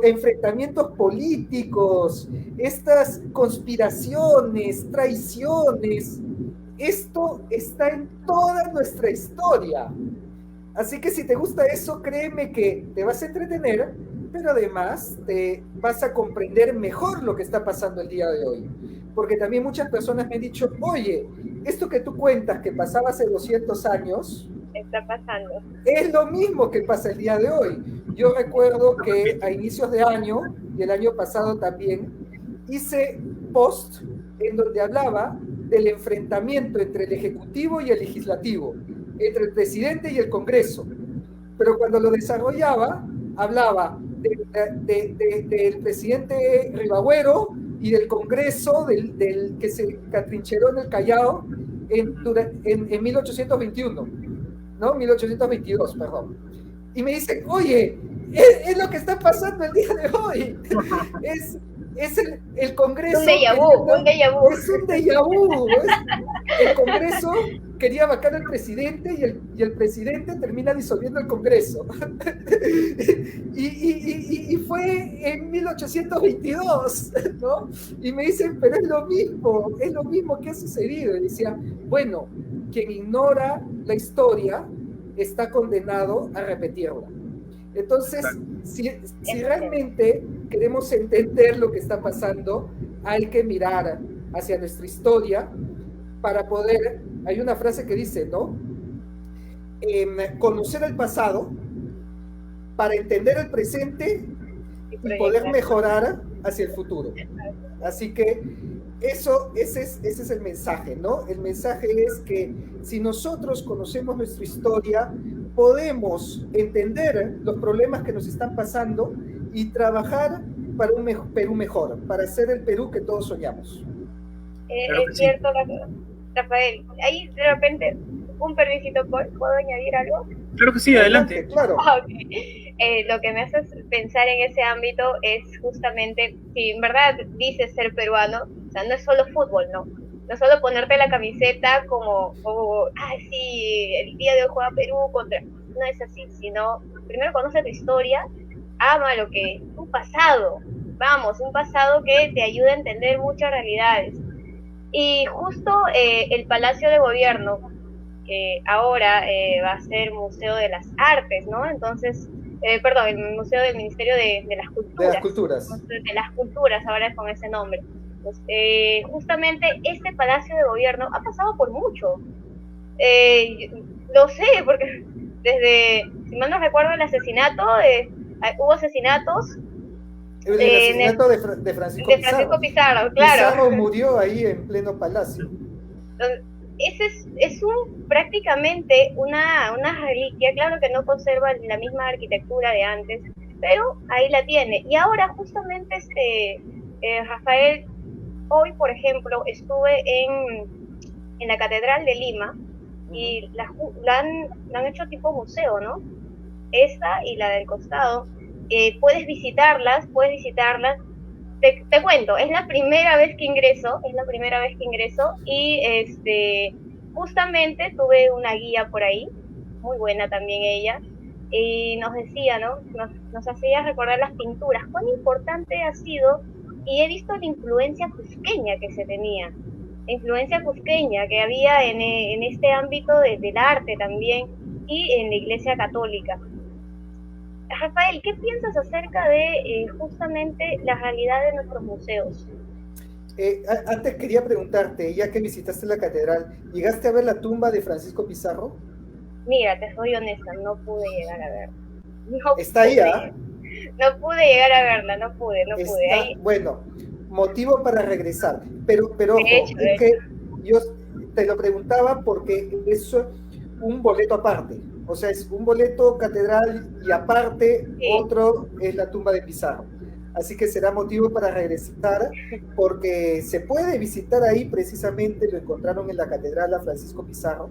enfrentamientos políticos, estas conspiraciones, traiciones, esto está en toda nuestra historia. Así que si te gusta eso, créeme que te vas a entretener, pero además te vas a comprender mejor lo que está pasando el día de hoy. Porque también muchas personas me han dicho, oye, esto que tú cuentas que pasaba hace 200 años, está pasando. Es lo mismo que pasa el día de hoy. Yo recuerdo que a inicios de año, y el año pasado también, hice post en donde hablaba del enfrentamiento entre el Ejecutivo y el Legislativo, entre el Presidente y el Congreso. Pero cuando lo desarrollaba, hablaba del presidente Ribagüero y del Congreso, del que se atrincheró en el Callao en 1821. ¿No? 1822, perdón. Y me dicen, oye, es lo que está pasando el día de hoy. Es el Congreso. Un déjà vu. Es un déjà vu. El Congreso quería vacar al presidente y el presidente termina disolviendo el Congreso. y fue en 1822, ¿no? Y me dicen, pero es lo mismo que ha sucedido. Y decía, bueno, quien ignora la historia está condenado a repetirla. Entonces, si realmente queremos entender lo que está pasando, hay que mirar hacia nuestra historia para poder, hay una frase que dice, ¿no? Conocer el pasado para entender el presente y poder mejorar hacia el futuro. Así que ese es el mensaje, ¿no? El mensaje es que si nosotros conocemos nuestra historia, podemos entender los problemas que nos están pasando y trabajar para un Perú mejor, para ser el Perú que todos soñamos. Es cierto, Rafael. Ahí de repente, un permisito, ¿puedo añadir algo? Claro que sí, adelante. Claro. Okay. Lo que me hace pensar en ese ámbito es justamente, si en verdad dices ser peruano, o sea, no es solo fútbol, ¿no? No es solo ponerte la camiseta como sí, el día de hoy juega Perú contra... No es así, sino primero conoce tu historia, ama lo que... tu pasado, un pasado que te ayuda a entender muchas realidades. Y justo el Palacio de Gobierno, que ahora va a ser Museo de las Artes, ¿no? Entonces, perdón, el Museo del Ministerio de las Culturas. De las Culturas. De las Culturas, ahora es con ese nombre. Pues, justamente este Palacio de Gobierno ha pasado por mucho. Lo sé, porque desde, si mal no recuerdo, el asesinato, hubo asesinatos. El asesinato de Francisco Pizarro, claro. Pizarro murió ahí en pleno palacio. Es prácticamente una reliquia, claro que no conserva la misma arquitectura de antes, pero ahí la tiene. Y ahora justamente Rafael, hoy por ejemplo estuve en la Catedral de Lima y la han hecho tipo museo, ¿no? Esta y la del costado. Puedes visitarlas. Te cuento, es la primera vez que ingreso y justamente tuve una guía por ahí, muy buena también ella, y nos decía, ¿no? Nos hacía recordar las pinturas, cuán importante ha sido, y he visto la influencia cusqueña que se tenía, la influencia cusqueña que había en este ámbito del arte también, y en la Iglesia Católica. Rafael, ¿qué piensas acerca de justamente la realidad de nuestros museos? Antes quería preguntarte, ya que visitaste la catedral, ¿llegaste a ver la tumba de Francisco Pizarro? Mira, te soy honesta, no pude llegar a verla. Está ahí, ¿ah? No pude llegar a verla, no pude. Ahí. Bueno, motivo para regresar. Pero ojo, es que yo te lo preguntaba porque es un boleto aparte. O sea, es un boleto catedral y aparte otro es la tumba de Pizarro. Así que será motivo para regresar porque se puede visitar ahí precisamente, lo encontraron en la catedral a Francisco Pizarro.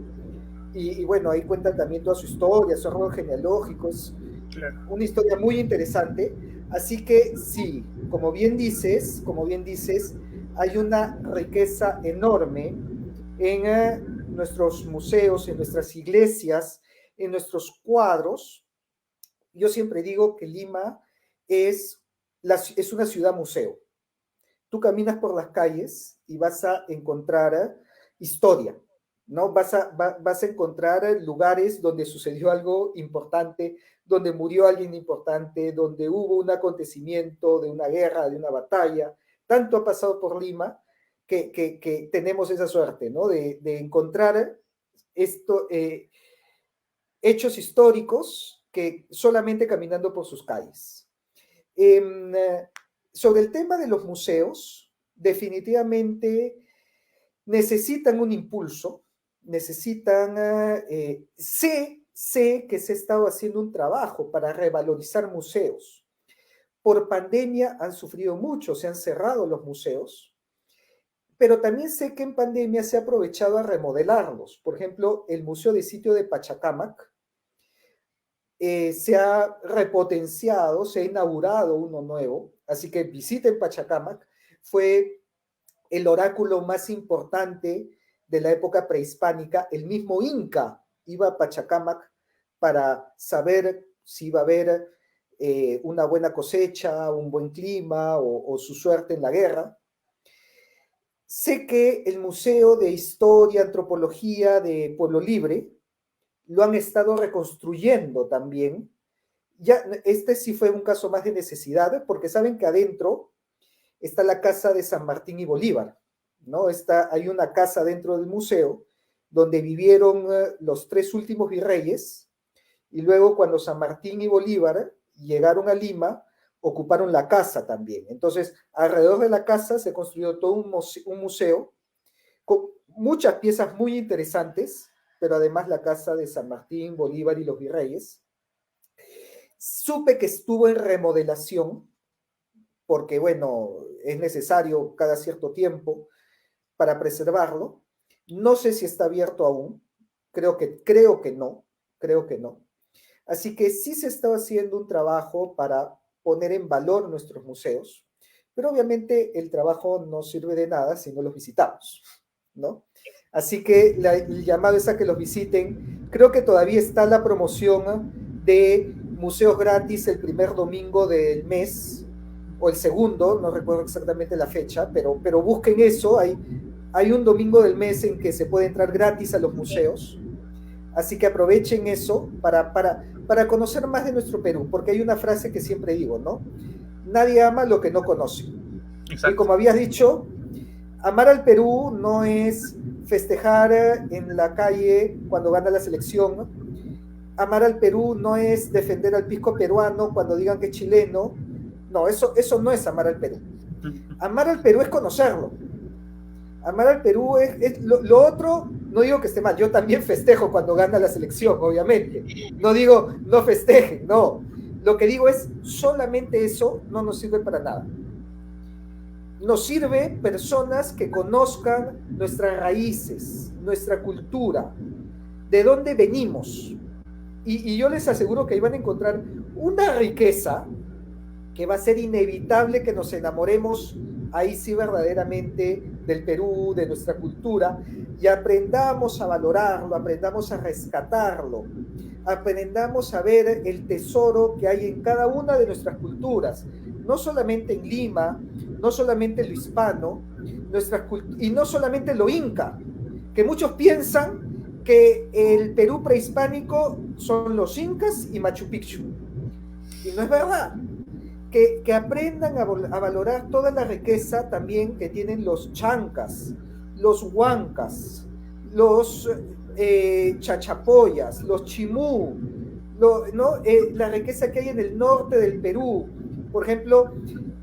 Y bueno, ahí cuentan también toda su historia, su árbol genealógico, es una historia muy interesante. Así que sí, como bien dices, hay una riqueza enorme en nuestros museos, en nuestras iglesias, en nuestros cuadros. Yo siempre digo que Lima es una ciudad museo. Tú caminas por las calles y vas a encontrar historia, ¿no? Vas a encontrar lugares donde sucedió algo importante, donde murió alguien importante, donde hubo un acontecimiento de una guerra, de una batalla. Tanto ha pasado por Lima que tenemos esa suerte, ¿no? De encontrar hechos históricos que solamente caminando por sus calles. Sobre el tema de los museos, definitivamente necesitan un impulso, sé que se ha estado haciendo un trabajo para revalorizar museos. Por pandemia han sufrido mucho, se han cerrado los museos, pero también sé que en pandemia se ha aprovechado a remodelarlos. Por ejemplo, el Museo de Sitio de Pachacámac se ha repotenciado, se ha inaugurado uno nuevo, así que visiten Pachacámac. Fue el oráculo más importante de la época prehispánica. El mismo Inca iba a Pachacámac para saber si iba a haber una buena cosecha, un buen clima o su suerte en la guerra. Sé que el Museo de Historia, Antropología de Pueblo Libre lo han estado reconstruyendo también. Ya, este sí fue un caso más de necesidad, porque saben que adentro está la casa de San Martín y Bolívar, ¿no? Hay una casa dentro del museo donde vivieron los 3 últimos virreyes, y luego cuando San Martín y Bolívar llegaron a Lima, ocuparon la casa también. Entonces, alrededor de la casa se construyó todo un museo con muchas piezas muy interesantes, pero además la casa de San Martín, Bolívar y los virreyes. Supe que estuvo en remodelación, porque, bueno, es necesario cada cierto tiempo para preservarlo. No sé si está abierto aún, creo que no. Así que sí se está haciendo un trabajo para poner en valor nuestros museos, pero obviamente el trabajo no sirve de nada si no los visitamos, ¿no? Así que el llamado es a que los visiten. Creo que todavía está la promoción de museos gratis el primer domingo del mes, o el segundo, no recuerdo exactamente la fecha, pero busquen eso. Hay un domingo del mes en que se puede entrar gratis a los museos, así que aprovechen eso para conocer más de nuestro Perú, porque hay una frase que siempre digo, ¿no? Nadie ama lo que no conoce. Exacto. Y como habías dicho, amar al Perú no es festejar en la calle cuando gana la selección. Amar al Perú no es defender al pisco peruano cuando digan que es chileno. No, eso no es amar al Perú. Amar al Perú es conocerlo. Amar al Perú es lo otro, no digo que esté mal, yo también festejo cuando gana la selección, obviamente. No digo, no festejen, no. Lo que digo es, solamente eso no nos sirve para nada. Nos sirve personas que conozcan nuestras raíces, nuestra cultura, de dónde venimos. Y yo les aseguro que ahí van a encontrar una riqueza que va a ser inevitable que nos enamoremos ahí sí verdaderamente del Perú, de nuestra cultura, y aprendamos a valorarlo, aprendamos a rescatarlo, aprendamos a ver el tesoro que hay en cada una de nuestras culturas, no solamente en Lima, no solamente en lo hispano, y no solamente en lo inca, que muchos piensan que el Perú prehispánico son los incas y Machu Picchu, y no es verdad. Que aprendan a valorar toda la riqueza también que tienen los chancas, los huancas, los chachapoyas, los chimú, la riqueza que hay en el norte del Perú. Por ejemplo,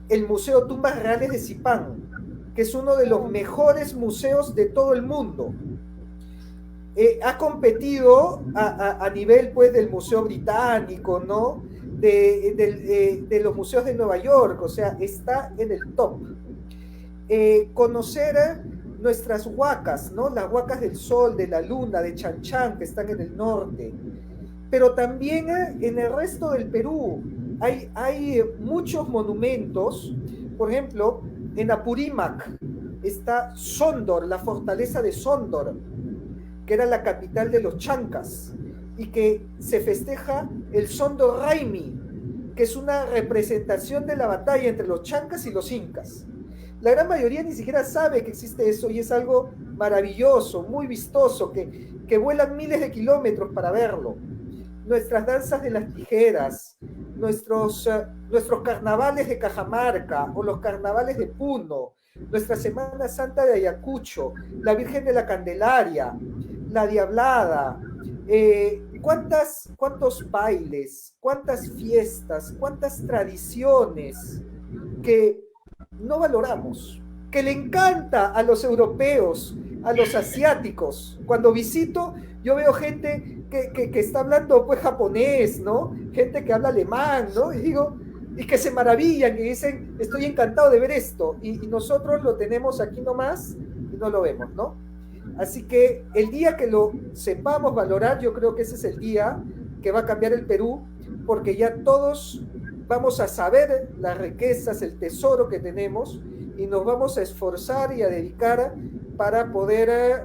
el Museo Tumbas Reales de Zipán, que es uno de los mejores museos de todo el mundo. Ha competido a nivel, pues, del Museo Británico, ¿no? De los museos de Nueva York, o sea, está en el top. Conocer nuestras huacas, ¿no? Las huacas del Sol, de la Luna, de Chan Chan, que están en el norte, pero también en el resto del Perú hay muchos monumentos. Por ejemplo, en Apurímac está Sóndor, la fortaleza de Sóndor, que era la capital de los chancas, y que se festeja el Sóndor Raimi, que es una representación de la batalla entre los chancas y los incas. La gran mayoría ni siquiera sabe que existe eso, y es algo maravilloso, muy vistoso, que vuelan miles de kilómetros para verlo. Nuestras danzas de las tijeras, nuestros carnavales de Cajamarca o los carnavales de Puno, nuestra Semana Santa de Ayacucho, la Virgen de la Candelaria, la Diablada, cuántos bailes, cuántas fiestas, cuántas tradiciones que no valoramos, que le encanta a los europeos, a los asiáticos. Cuando visito, yo veo gente que está hablando, pues, japonés, ¿no? Gente que habla alemán, ¿no? Y que se maravillan, y dicen, estoy encantado de ver esto, y nosotros lo tenemos aquí nomás y no lo vemos, ¿no? Así que el día que lo sepamos valorar, yo creo que ese es el día que va a cambiar el Perú, porque ya todos vamos a saber las riquezas, el tesoro que tenemos, y nos vamos a esforzar y a dedicar para poder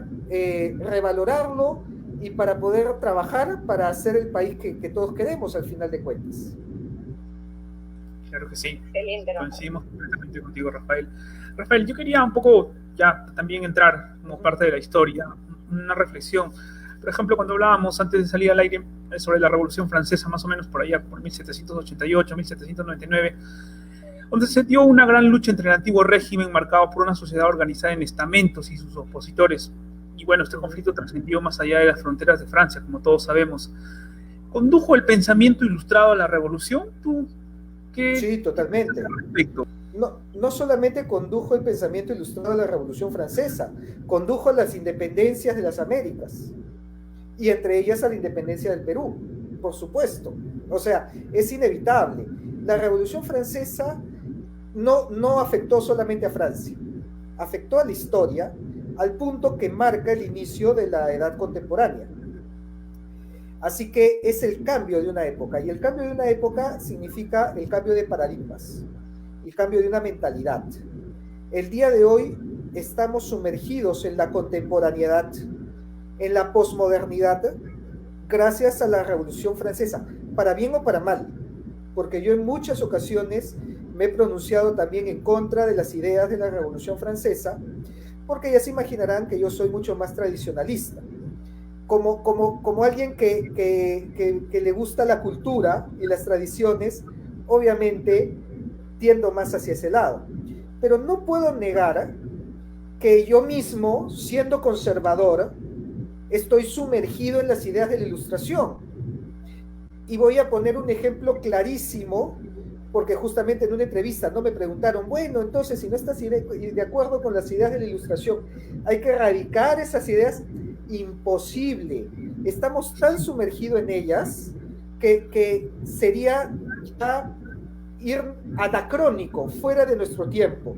revalorarlo y para poder trabajar para hacer el país que todos queremos al final de cuentas. Claro que sí. Excelente, ¿no? Coincidimos completamente contigo, Rafael. Rafael, yo quería un poco ya también entrar como parte de la historia, una reflexión. Por ejemplo, cuando hablábamos antes de salir al aire sobre la Revolución Francesa, más o menos por allá, por 1788, 1799, donde se dio una gran lucha entre el antiguo régimen marcado por una sociedad organizada en estamentos y sus opositores. Y bueno, este conflicto trascendió más allá de las fronteras de Francia, como todos sabemos. ¿Condujo el pensamiento ilustrado a la revolución? ¿Tú qué? Sí, totalmente. Respecto? No solamente condujo el pensamiento ilustrado a la Revolución Francesa, condujo a las independencias de las Américas, y entre ellas a la independencia del Perú, por supuesto. O sea, es inevitable. La Revolución Francesa no afectó solamente a Francia, afectó a la historia al punto que marca el inicio de la edad contemporánea. Así que es el cambio de una época, y el cambio de una época significa el cambio de paradigmas, el cambio de una mentalidad. El día de hoy estamos sumergidos en la contemporaneidad, en la posmodernidad, gracias a la Revolución Francesa, para bien o para mal, porque yo en muchas ocasiones me he pronunciado también en contra de las ideas de la Revolución Francesa, porque ya se imaginarán que yo soy mucho más tradicionalista. Como alguien que le gusta la cultura y las tradiciones, obviamente tiendo más hacia ese lado. Pero no puedo negar que yo mismo, siendo conservador, estoy sumergido en las ideas de la Ilustración. Y voy a poner un ejemplo clarísimo, porque justamente en una entrevista no me preguntaron, bueno, entonces si no estás de acuerdo con las ideas de la Ilustración, ¿hay que erradicar esas ideas? Imposible. Estamos tan sumergidos en ellas que sería ya ir anacrónico, fuera de nuestro tiempo.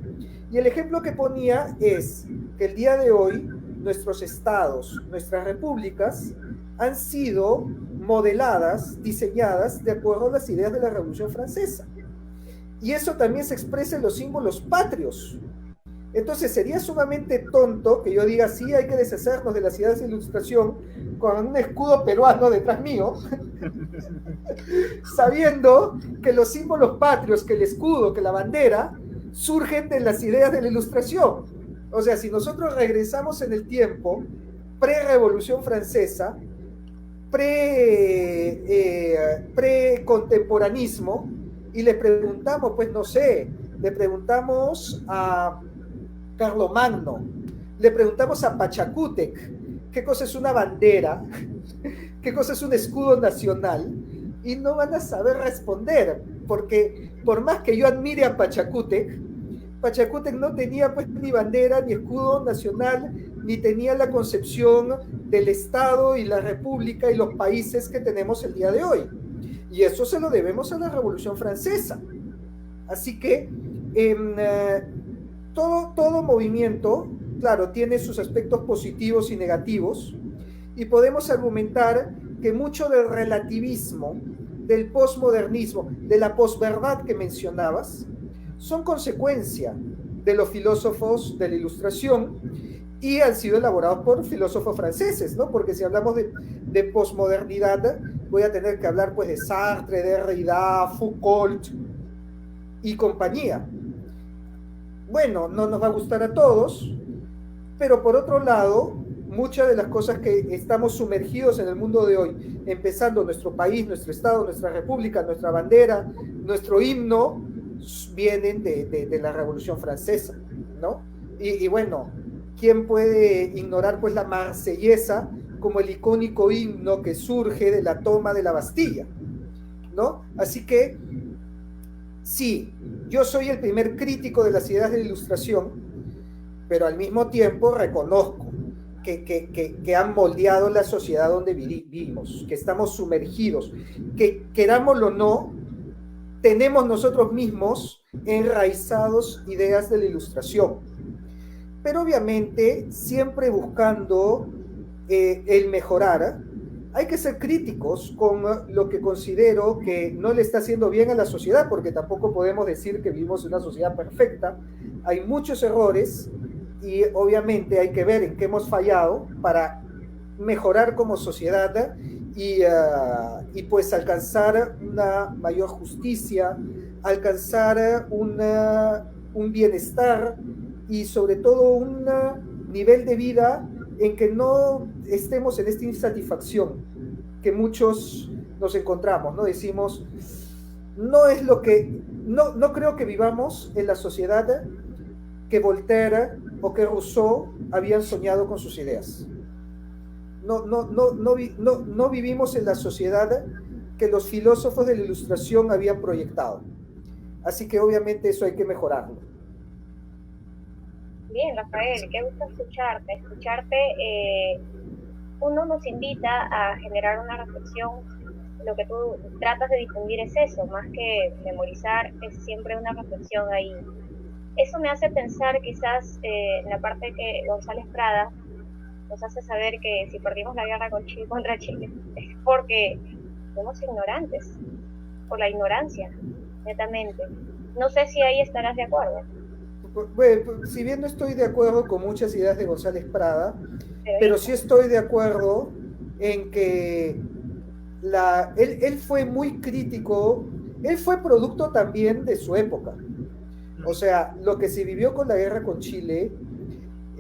Y el ejemplo que ponía es que el día de hoy nuestros estados, nuestras repúblicas han sido modeladas, diseñadas de acuerdo a las ideas de la Revolución Francesa. Y eso también se expresa en los símbolos patrios. Entonces sería sumamente tonto que yo diga, sí, hay que deshacernos de las ideas de la Ilustración con un escudo peruano detrás mío, sabiendo que los símbolos patrios, que el escudo, que la bandera, surgen de las ideas de la Ilustración. O sea, si nosotros regresamos en el tiempo, pre-Revolución Francesa, pre-contemporanismo, y le preguntamos, pues no sé, le preguntamos a Carlomagno, le preguntamos a Pachacútec qué cosa es una bandera, qué cosa es un escudo nacional, y no van a saber responder, porque por más que yo admire a Pachacútec no tenía pues ni bandera, ni escudo nacional, ni tenía la concepción del Estado y la República y los países que tenemos el día de hoy. Y eso se lo debemos a la Revolución Francesa. Así que todo movimiento, claro, tiene sus aspectos positivos y negativos, y podemos argumentar que mucho del relativismo, del posmodernismo, de la posverdad que mencionabas, son consecuencia de los filósofos de la Ilustración y han sido elaborados por filósofos franceses, ¿no? Porque si hablamos de posmodernidad, voy a tener que hablar pues de Sartre, de Derrida, Foucault y compañía. Bueno, no nos va a gustar a todos, pero por otro lado, muchas de las cosas que estamos sumergidos en el mundo de hoy, empezando nuestro país, nuestro estado, nuestra república, nuestra bandera, nuestro himno, vienen de la Revolución Francesa, ¿no? Y bueno, ¿quién puede ignorar pues la Marsellesa como el icónico himno que surge de la toma de la Bastilla, ¿no? Así que sí, yo soy el primer crítico de las ideas de la Ilustración, pero al mismo tiempo reconozco que han moldeado la sociedad donde vivimos, que estamos sumergidos, que querámoslo o no, tenemos nosotros mismos enraizados ideas de la Ilustración, pero obviamente siempre buscando el mejorar. Hay que ser críticos con lo que considero que no le está haciendo bien a la sociedad, porque tampoco podemos decir que vivimos en una sociedad perfecta. Hay muchos errores y obviamente hay que ver en qué hemos fallado para mejorar como sociedad y pues alcanzar una mayor justicia, alcanzar un bienestar y sobre todo un nivel de vida en que no estemos en esta insatisfacción que muchos nos encontramos, ¿no? Decimos, no es lo que, no creo que vivamos en la sociedad que Voltaire o que Rousseau habían soñado con sus ideas. No vivimos en la sociedad que los filósofos de la Ilustración habían proyectado. Así que obviamente eso hay que mejorarlo. Bien, Rafael, qué gusto escucharte. Uno nos invita a generar una reflexión. Lo que tú tratas de difundir es eso, más que memorizar, es siempre una reflexión ahí. Eso me hace pensar quizás en la parte que González Prada nos hace saber que si perdimos la guerra contra Chile es porque somos ignorantes, por la ignorancia, netamente. No sé si ahí estarás de acuerdo. Bueno, si bien no estoy de acuerdo con muchas ideas de González Prada, pero sí estoy de acuerdo en que él fue muy crítico, él fue producto también de su época. O sea, lo que se vivió con la guerra con Chile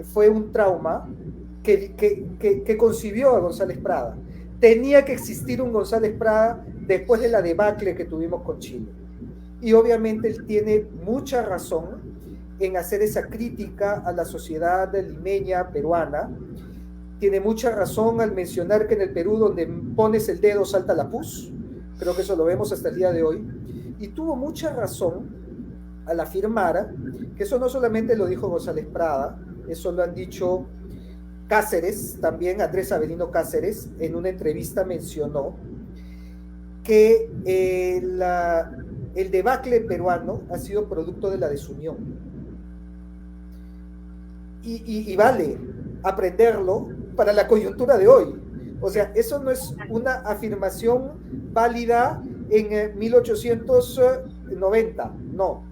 fue un trauma que concibió a González Prada. Tenía que existir un González Prada después de la debacle que tuvimos con Chile. Y obviamente él tiene mucha razón en hacer esa crítica a la sociedad limeña peruana. Tiene mucha razón al mencionar que en el Perú donde pones el dedo salta la pus. Creo que eso lo vemos hasta el día de hoy. Y tuvo mucha razón al afirmar que eso no solamente lo dijo González Prada, eso lo han dicho Cáceres, también Andrés Avelino Cáceres, en una entrevista mencionó que el debacle peruano ha sido producto de la desunión. Y vale aprenderlo para la coyuntura de hoy. O sea, eso no es una afirmación válida en 1890, no.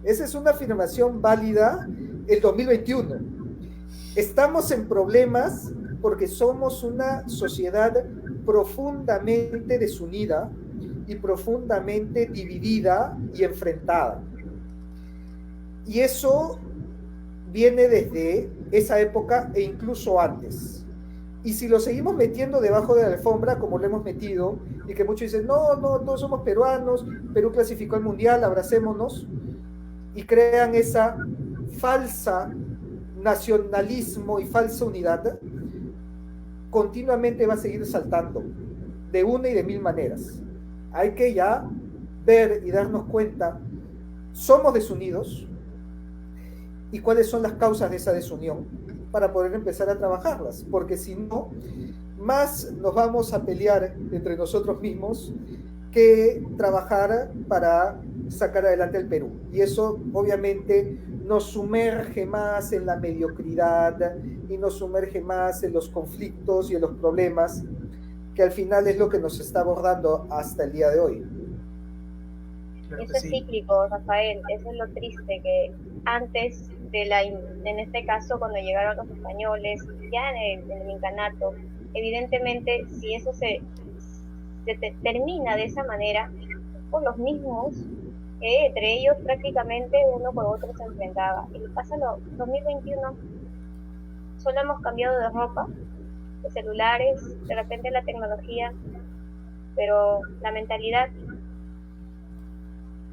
Esa es una afirmación válida en 2021. Estamos en problemas porque somos una sociedad profundamente desunida y profundamente dividida y enfrentada. Y eso viene desde esa época e incluso antes. Y si lo seguimos metiendo debajo de la alfombra, como lo hemos metido, y que muchos dicen, no, todos somos peruanos, Perú clasificó al mundial, abracémonos, y crean esa falsa nacionalismo y falsa unidad, continuamente va a seguir saltando de una y de mil maneras. Hay que ya ver y darnos cuenta, somos desunidos, y cuáles son las causas de esa desunión para poder empezar a trabajarlas, porque si no, más nos vamos a pelear entre nosotros mismos que trabajar para sacar adelante el Perú. Y eso obviamente nos sumerge más en la mediocridad y nos sumerge más en los conflictos y en los problemas, que al final es lo que nos está abordando hasta el día de hoy. Claro, eso es cíclico, Rafael, eso es lo triste, que antes en este caso cuando llegaron los españoles, ya en el incanato, evidentemente si eso se termina de esa manera, por los mismos, entre ellos prácticamente uno por otro se enfrentaba. Y pasa lo 2021, solo hemos cambiado de ropa, de celulares, de repente la tecnología, pero la mentalidad,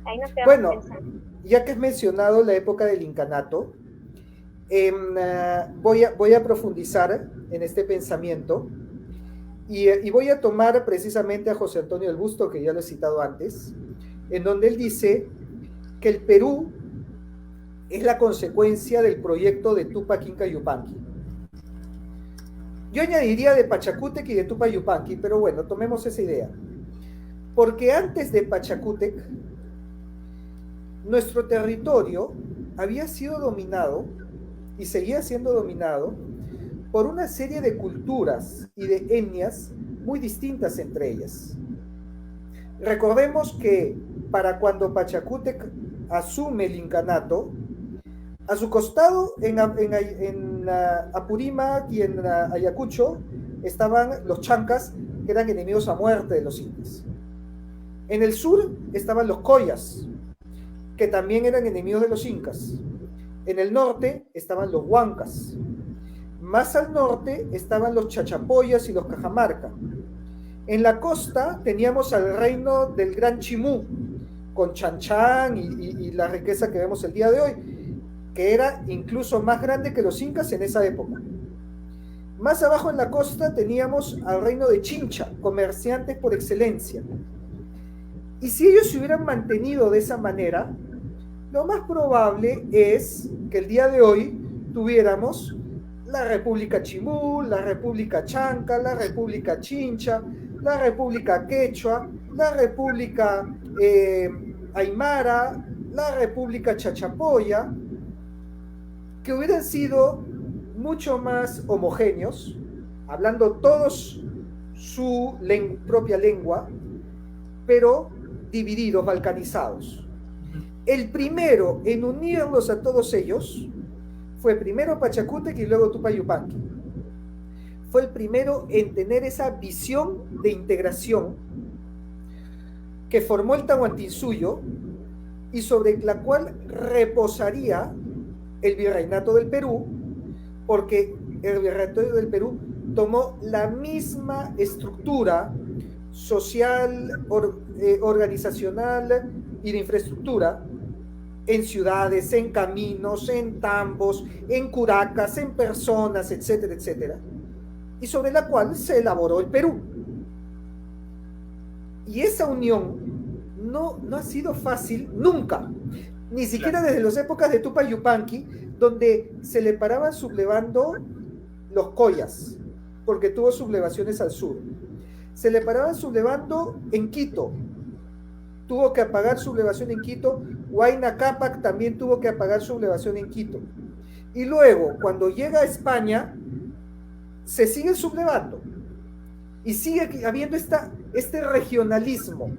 ahí nos quedamos pensando. Ya que has mencionado la época del incanato, voy a profundizar en este pensamiento y voy a tomar precisamente a José Antonio del Busto, que ya lo he citado antes, en donde él dice que el Perú es la consecuencia del proyecto de Tupac Inca Yupanqui. Yo añadiría de Pachacútec y de Tupac Yupanqui, pero bueno, tomemos esa idea. Porque antes de Pachacútec, nuestro territorio había sido dominado y seguía siendo dominado por una serie de culturas y de etnias muy distintas entre ellas. Recordemos que para cuando Pachacútec asume el incanato, a su costado en Apurímac y en Ayacucho estaban los chancas, que eran enemigos a muerte de los incas. En el sur estaban los collas, que también eran enemigos de los incas. En el norte estaban los huancas. Más al norte estaban los Chachapoyas y los Cajamarca. En la costa teníamos al reino del Gran Chimú, con Chan y la riqueza que vemos el día de hoy, que era incluso más grande que los incas en esa época. Más abajo en la costa teníamos al reino de Chincha, comerciantes por excelencia. Y si ellos se hubieran mantenido de esa manera, lo más probable es que el día de hoy tuviéramos la República Chimú, la República Chanca, la República Chincha, la República Quechua, la República Aymara, la República Chachapoya, que hubieran sido mucho más homogéneos, hablando todos su propia lengua, pero divididos, balcanizados. El primero en unirlos a todos ellos fue primero Pachacútec y luego Tupac Yupanqui. Fue el primero en tener esa visión de integración que formó el Tahuantinsuyo y sobre la cual reposaría el Virreinato del Perú, porque el Virreinato del Perú tomó la misma estructura social, organizacional y de infraestructura en ciudades, en caminos, en tambos, en curacas, en personas, etcétera, etcétera, y sobre la cual se elaboró el Perú. Y esa unión no ha sido fácil nunca, ni siquiera desde las épocas de Tupac Yupanqui, donde se le paraban sublevando los collas, porque tuvo sublevaciones al sur. Se le paraban sublevando en Quito, tuvo que apagar sublevación en Quito. Huayna Cápac también tuvo que apagar sublevación en Quito. Y luego, cuando llega a España, se sigue sublevando. Y sigue habiendo este regionalismo,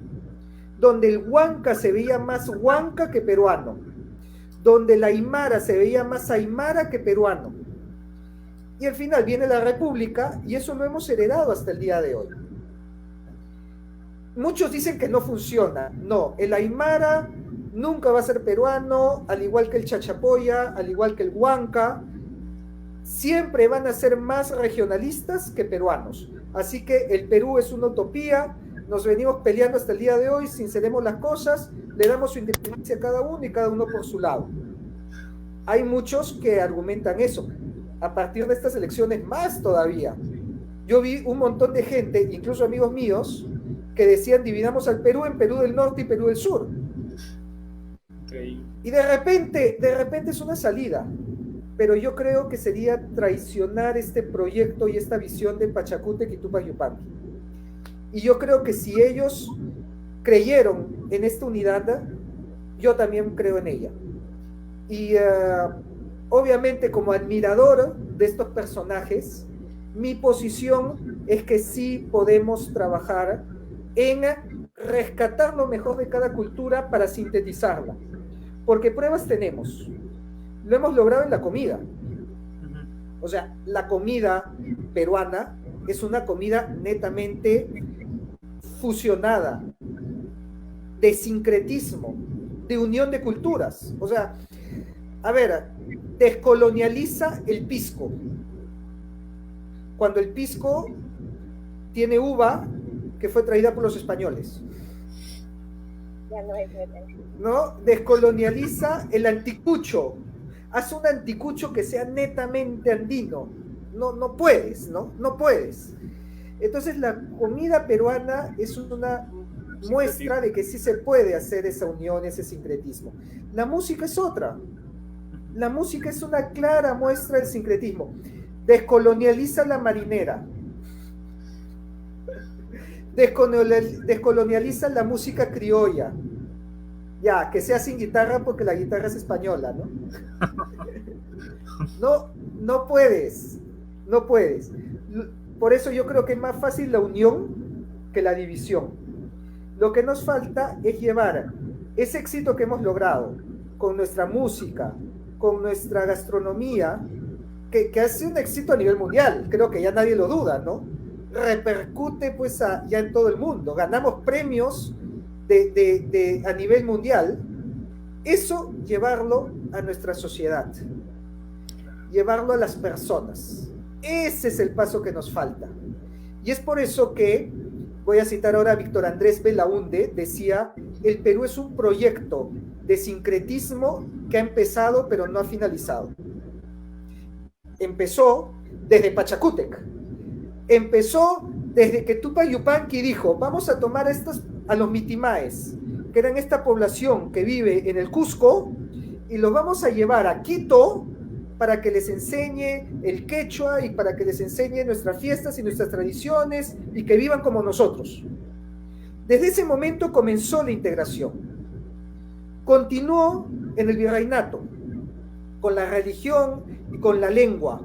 donde el huanca se veía más huanca que peruano, donde la aymara se veía más aymara que peruano. Y al final viene la República, y eso lo hemos heredado hasta el día de hoy. Muchos dicen que no funciona. No, el aymara nunca va a ser peruano, al igual que el chachapoya, al igual que el huanca. Siempre van a ser más regionalistas que peruanos. Así que el Perú es una utopía, nos venimos peleando hasta el día de hoy, sinceremos las cosas, le damos su independencia a cada uno y cada uno por su lado. Hay muchos que argumentan eso. A partir de estas elecciones más todavía. Yo vi un montón de gente, incluso amigos míos, que decían dividamos al Perú en Perú del Norte y Perú del Sur. Okay. Y de repente es una salida, pero yo creo que sería traicionar este proyecto y esta visión de Pachacútec y Tupac Yupanqui. Y yo creo que si ellos creyeron en esta unidad, yo también creo en ella. Y obviamente como admirador de estos personajes, mi posición es que sí podemos trabajar en rescatar lo mejor de cada cultura para sintetizarla, porque pruebas tenemos. Lo hemos logrado en la comida. O sea, la comida peruana es una comida netamente fusionada, de sincretismo, de unión de culturas. O sea, a ver, descolonializa el pisco. Cuando el pisco tiene uva que fue traída por los españoles. ¿No? Descolonializa el anticucho. Haz un anticucho que sea netamente andino. No puedes, ¿no? No puedes. Entonces la comida peruana es una muestra de que sí se puede hacer esa unión, ese sincretismo. La música es otra. La música es una clara muestra del sincretismo. Descolonializa la marinera. Descolonializa la música criolla. Ya, que sea sin guitarra porque la guitarra es española, ¿no? No puedes. No puedes. Por eso yo creo que es más fácil la unión que la división. Lo que nos falta es llevar ese éxito que hemos logrado con nuestra música, con nuestra gastronomía, que ha sido un éxito a nivel mundial, creo que ya nadie lo duda, ¿no? Repercute pues ya en todo el mundo, ganamos premios a nivel mundial. Eso llevarlo a nuestra sociedad, llevarlo a las personas, Ese es el paso que nos falta. Y es por eso que, voy a citar ahora a Víctor Andrés Belaúnde, decía, el Perú es un proyecto de sincretismo que ha empezado pero no ha finalizado. Empezó desde Pachacútec, empezó desde que Tupac Yupanqui dijo, vamos a tomar a los mitimaes, que eran esta población que vive en el Cusco, y los vamos a llevar a Quito para que les enseñe el quechua y para que les enseñe nuestras fiestas y nuestras tradiciones y que vivan como nosotros. Desde ese momento comenzó la integración. Continuó en el virreinato, con la religión y con la lengua.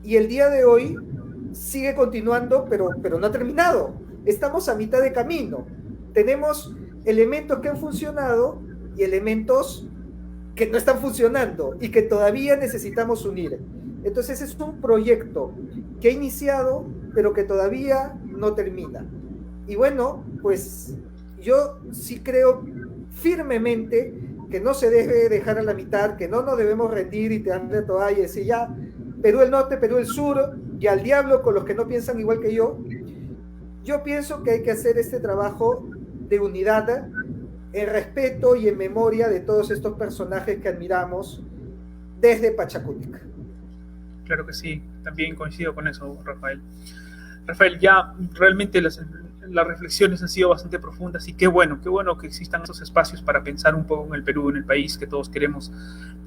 Y el día de hoy sigue continuando, pero no ha terminado. Estamos a mitad de camino. Tenemos elementos que han funcionado y elementos que no están funcionando y que todavía necesitamos unir. Entonces es un proyecto que ha iniciado, pero que todavía no termina. Y bueno, pues yo sí creo firmemente que no se debe dejar a la mitad, que no nos debemos rendir y tirarle la toalla y decir ya, Perú el norte, Perú el sur, y al diablo con los que no piensan igual que yo. Yo pienso que hay que hacer este trabajo de unidad, en respeto y en memoria de todos estos personajes que admiramos desde Pachacútec. Claro que sí, también coincido con eso, Rafael. Rafael, ya realmente las reflexiones han sido bastante profundas y qué bueno que existan esos espacios para pensar un poco en el Perú, en el país que todos queremos.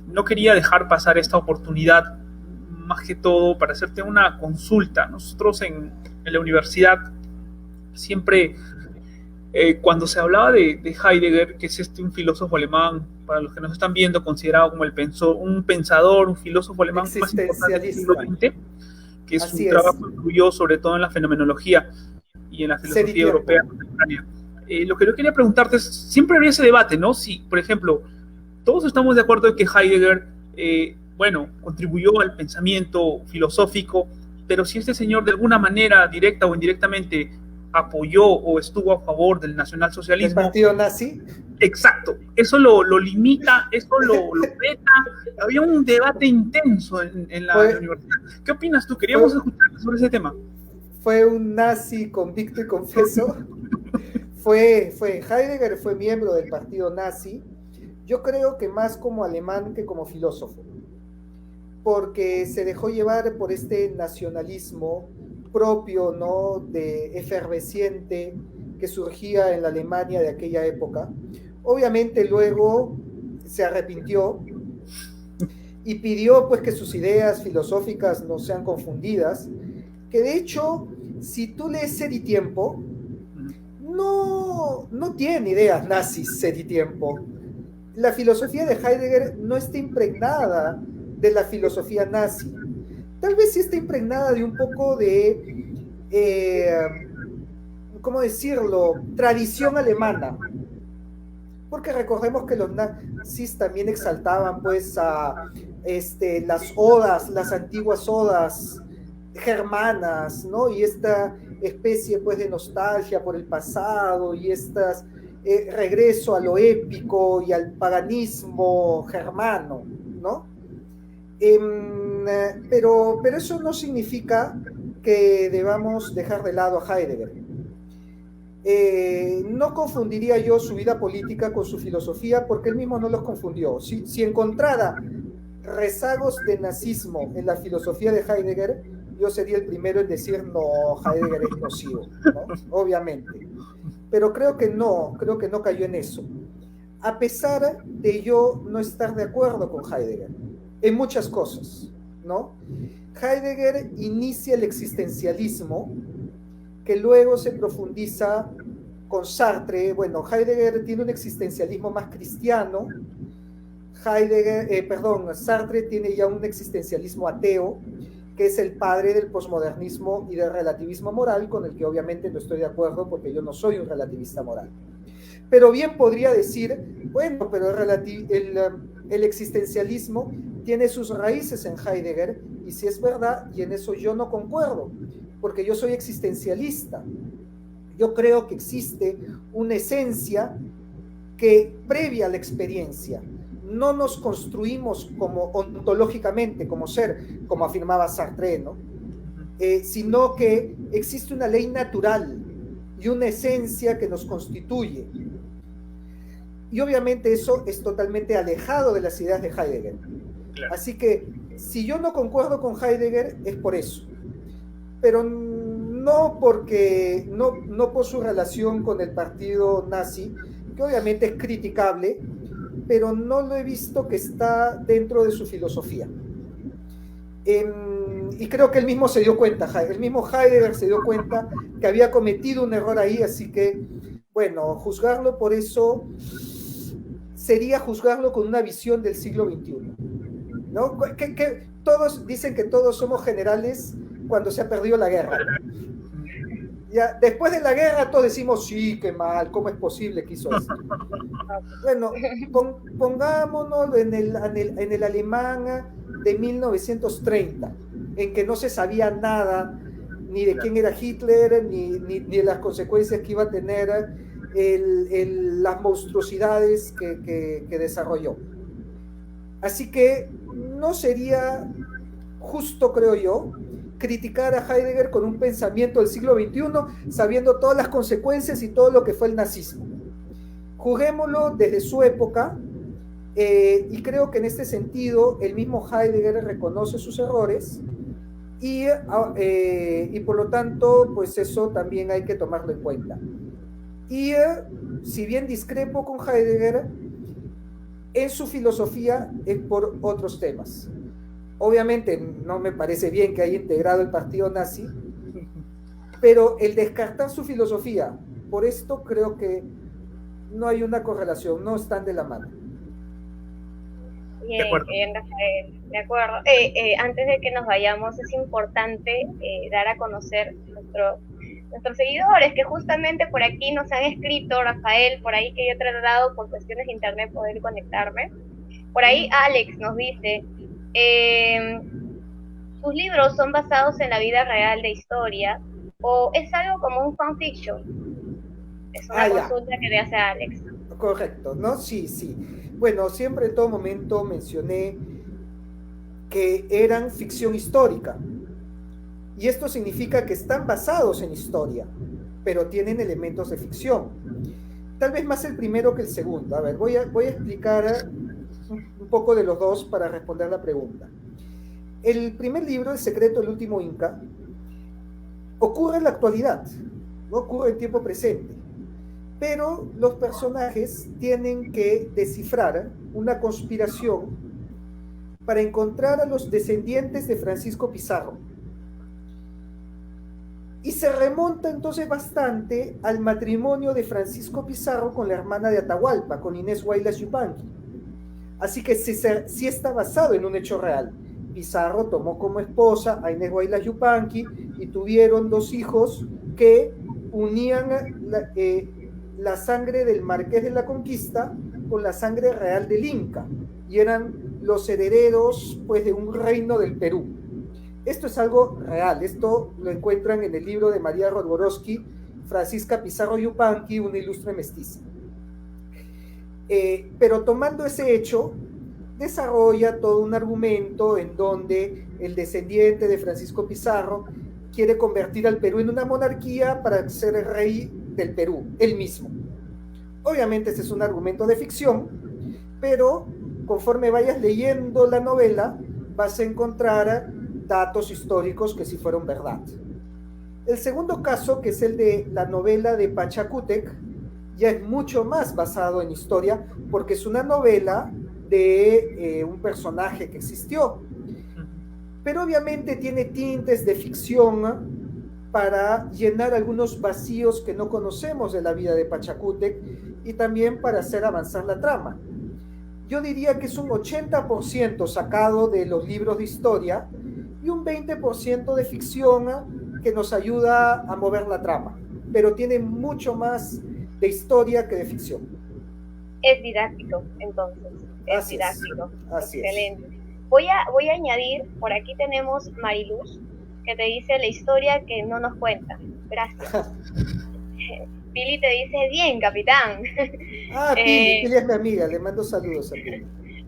No quería dejar pasar esta oportunidad, más que todo, para hacerte una consulta. Nosotros en la universidad siempre... cuando se hablaba de Heidegger, que es un filósofo alemán, para los que nos están viendo, considerado como un pensador, un filósofo alemán más importante del siglo XX, que su trabajo influyó sobre todo en la fenomenología y en la filosofía europea contemporánea. Lo que yo quería preguntarte es, siempre habría ese debate, ¿no? Si, por ejemplo, todos estamos de acuerdo en que Heidegger, contribuyó al pensamiento filosófico, pero si este señor de alguna manera, directa o indirectamente, apoyó o estuvo a favor del nacionalsocialismo. ¿El partido nazi? Exacto. Eso lo limita, eso lo veta. Había un debate intenso en la universidad. ¿Qué opinas tú? Queríamos escuchar sobre ese tema. Fue un nazi convicto y confeso. Heidegger fue miembro del partido nazi. Yo creo que más como alemán que como filósofo. Porque se dejó llevar por este nacionalismo propio, ¿no?, de efervesciente que surgía en la Alemania de aquella época. Obviamente luego se arrepintió y pidió pues que sus ideas filosóficas no sean confundidas, que de hecho, si tú lees Seditiempo, no tiene ideas nazis Seditiempo. La filosofía de Heidegger no está impregnada de la filosofía nazi. Tal vez sí está impregnada de un poco de, ¿cómo decirlo?, tradición alemana. Porque recordemos que los nazis también exaltaban pues a las odas, las antiguas odas germanas, ¿no? Y esta especie pues de nostalgia por el pasado y regreso a lo épico y al paganismo germano, ¿no? Pero eso no significa que debamos dejar de lado a Heidegger. No confundiría yo su vida política con su filosofía, porque él mismo no los confundió. Si encontrara rezagos de nazismo en la filosofía de Heidegger, yo sería el primero en decir, no, Heidegger es nocivo, ¿no? Obviamente. Pero creo que no cayó en eso. A pesar de yo no estar de acuerdo con Heidegger en muchas cosas, ¿no? Heidegger inicia el existencialismo, que luego se profundiza con Sartre. Bueno, Heidegger tiene un existencialismo más cristiano. Sartre tiene ya un existencialismo ateo, que es el padre del posmodernismo y del relativismo moral, con el que obviamente no estoy de acuerdo porque yo no soy un relativista moral. Pero bien podría decir, bueno, pero el existencialismo tiene sus raíces en Heidegger, y si es verdad, y en eso yo no concuerdo, porque yo soy existencialista. Yo creo que existe una esencia que previa a la experiencia, no nos construimos como ontológicamente, como ser, como afirmaba Sartre, ¿no? Sino que existe una ley natural y una esencia que nos constituye. Y obviamente eso es totalmente alejado de las ideas de Heidegger. Claro. Así que si yo no concuerdo con Heidegger es por eso. Pero no porque, no por su relación con el partido nazi, que obviamente es criticable, pero no lo he visto que está dentro de su filosofía. Y creo que él mismo se dio cuenta, el mismo Heidegger se dio cuenta que había cometido un error ahí, así que, bueno, juzgarlo por eso sería juzgarlo con una visión del siglo XXI, ¿no? Que todos dicen que todos somos generales cuando se ha perdido la guerra. Ya, después de la guerra todos decimos, sí, qué mal, ¿cómo es posible que hizo esto? Bueno, pongámonos en el alemán de 1930, en que no se sabía nada ni de quién era Hitler, ni de las consecuencias que iba a tener las monstruosidades que desarrolló. Así que no sería justo, creo yo, criticar a Heidegger con un pensamiento del siglo XXI, sabiendo todas las consecuencias y todo lo que fue el nazismo. Juguémoslo desde su época, y creo que en este sentido el mismo Heidegger reconoce sus errores y por lo tanto pues eso también hay que tomarlo en cuenta. Y si bien discrepo con Heidegger, en su filosofía es por otros temas. Obviamente no me parece bien que haya integrado el partido nazi, pero el descartar su filosofía por esto creo que no hay una correlación, no están de la mano. Bien, Rafael, de acuerdo. Antes de que nos vayamos, es importante dar a conocer nuestros seguidores, que justamente por aquí nos han escrito, Rafael, por ahí que yo he tratado por cuestiones de internet poder conectarme. Por ahí Alex nos dice, ¿sus libros son basados en la vida real de historia o es algo como un fanfiction? Es una consulta que le hace a Alex. Correcto, ¿no? Sí. Bueno, siempre en todo momento mencioné que eran ficción histórica. Y esto significa que están basados en historia, pero tienen elementos de ficción. Tal vez más el primero que el segundo. A ver, voy a explicar un poco de los dos para responder la pregunta. El primer libro, El secreto del último Inca, ocurre en la actualidad, no ocurre en tiempo presente, pero los personajes tienen que descifrar una conspiración para encontrar a los descendientes de Francisco Pizarro. Y se remonta entonces bastante al matrimonio de Francisco Pizarro con la hermana de Atahualpa, con Inés Huaylas Yupanqui. Así que sí está basado en un hecho real. Pizarro tomó como esposa a Inés Huaylas Yupanqui y tuvieron 2 hijos que unían la sangre del Marqués de la Conquista con la sangre real del Inca, y eran los herederos pues, de un reino del Perú. Esto es algo real, esto lo encuentran en el libro de María Rodborowski, Francisca Pizarro Yupanqui, una ilustre mestiza. Pero tomando ese hecho, desarrolla todo un argumento en donde el descendiente de Francisco Pizarro quiere convertir al Perú en una monarquía para ser el rey del Perú, él mismo. Obviamente ese es un argumento de ficción, pero conforme vayas leyendo la novela, vas a encontrar datos históricos que sí fueron verdad. El segundo caso, que es el de la novela de Pachacútec, ya es mucho más basado en historia, porque es una novela de un personaje que existió, pero obviamente tiene tintes de ficción para llenar algunos vacíos que no conocemos de la vida de Pachacútec y también para hacer avanzar la trama. Yo diría que es un 80% sacado de los libros de historia y un 20% de ficción que nos ayuda a mover la trama, pero tiene mucho más de historia que de ficción. Es didáctico, entonces. Es didáctico. Así excelente. Voy a añadir, por aquí tenemos Mariluz, que te dice la historia que no nos cuenta. Gracias. Pili te dice, bien, capitán. Pili es mi amiga, le mando saludos a Pili.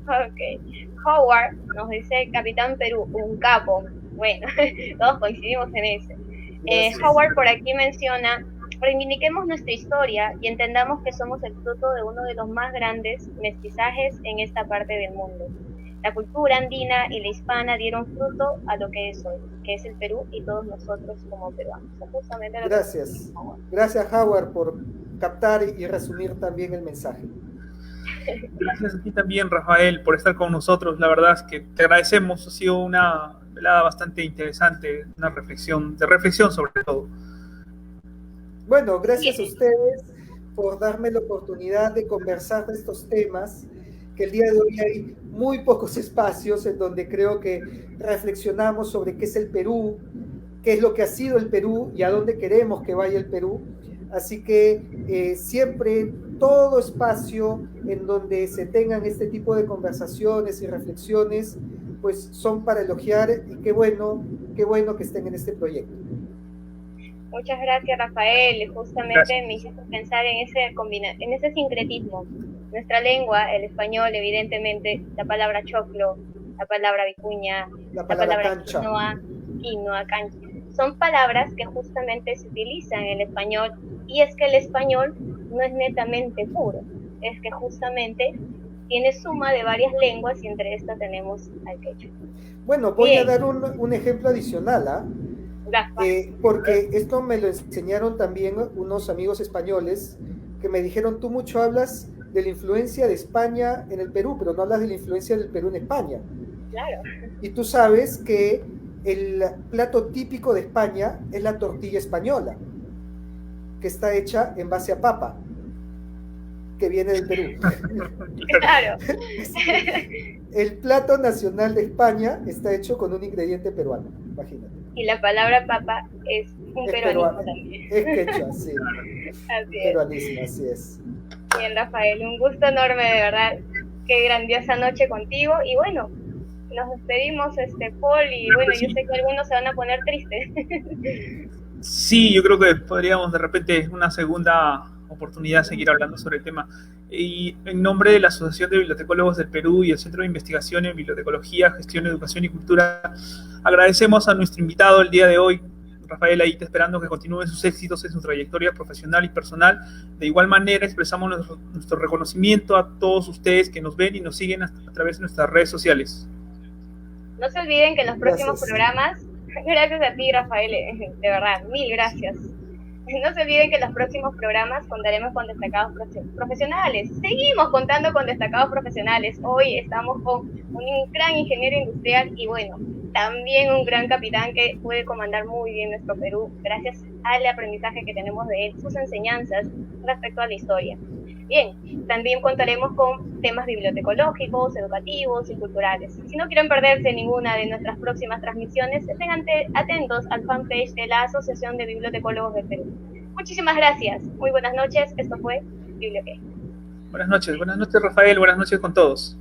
Ok. Howard nos dice Capitán Perú, un capo. Bueno, todos coincidimos en eso. Howard por aquí menciona, reivindiquemos nuestra historia y entendamos que somos el fruto de uno de los más grandes mestizajes en esta parte del mundo. La cultura andina y la hispana dieron fruto a lo que es hoy, que es el Perú y todos nosotros como peruanos. Justamente gracias. Gracias, Howard, por captar y resumir también el mensaje. Gracias a ti también, Rafael, por estar con nosotros. La verdad es que te agradecemos. Ha sido una velada bastante interesante, una reflexión sobre todo. Bueno, gracias a ustedes por darme la oportunidad de conversar de estos temas, que el día de hoy hay muy pocos espacios en donde creo que reflexionamos sobre qué es el Perú, qué es lo que ha sido el Perú y a dónde queremos que vaya el Perú. Así que siempre todo espacio en donde se tengan este tipo de conversaciones y reflexiones, pues son para elogiar, y qué bueno que estén en este proyecto. Muchas gracias, Rafael. Justamente me hiciste pensar en ese sincretismo. Nuestra lengua, el español, evidentemente, la palabra choclo, la palabra vicuña, la palabra cancha, quinoa, cancha, son palabras que justamente se utilizan en el español, y es que el español no es netamente puro, es que justamente tiene suma de varias lenguas y entre estas tenemos al quechua. Bueno, voy a dar un ejemplo adicional, porque esto me lo enseñaron también unos amigos españoles que me dijeron, tú mucho hablas de la influencia de España en el Perú, pero no hablas de la influencia del Perú en España. Claro. Y tú sabes que el plato típico de España es la tortilla española, que está hecha en base a papa, que viene del Perú. Claro. El plato nacional de España está hecho con un ingrediente peruano, imagínate. Y la palabra papa es un peruanismo también. Es quechua, sí. Así es. Peruanismo, así es. Bien, Rafael, un gusto enorme, de verdad. Qué grandiosa noche contigo. Y bueno, nos despedimos, Paul, y bueno, yo sé que algunos se van a poner tristes. Sí, yo creo que podríamos de repente una segunda oportunidad seguir hablando sobre el tema. Y en nombre de la Asociación de Bibliotecólogos del Perú y el Centro de Investigación en Bibliotecología, Gestión, Educación y Cultura, agradecemos a nuestro invitado el día de hoy, Rafael Aita, esperando que continúe sus éxitos en su trayectoria profesional y personal. De igual manera, expresamos nuestro reconocimiento a todos ustedes que nos ven y nos siguen a través de nuestras redes sociales. No se olviden que en los próximos programas, gracias a ti, Rafael, de verdad, mil gracias. No se olviden que en los próximos programas contaremos con destacados profesionales. Seguimos contando con destacados profesionales. Hoy estamos con un gran ingeniero industrial y bueno, también un gran capitán que puede comandar muy bien nuestro Perú gracias al aprendizaje que tenemos de él, sus enseñanzas respecto a la historia. Bien, también contaremos con temas bibliotecológicos, educativos y culturales. Si no quieren perderse ninguna de nuestras próximas transmisiones, estén atentos al fanpage de la Asociación de Bibliotecólogos del Perú. Muchísimas gracias. Muy buenas noches. Esto fue Biblioqué. Buenas noches, Rafael. Buenas noches con todos.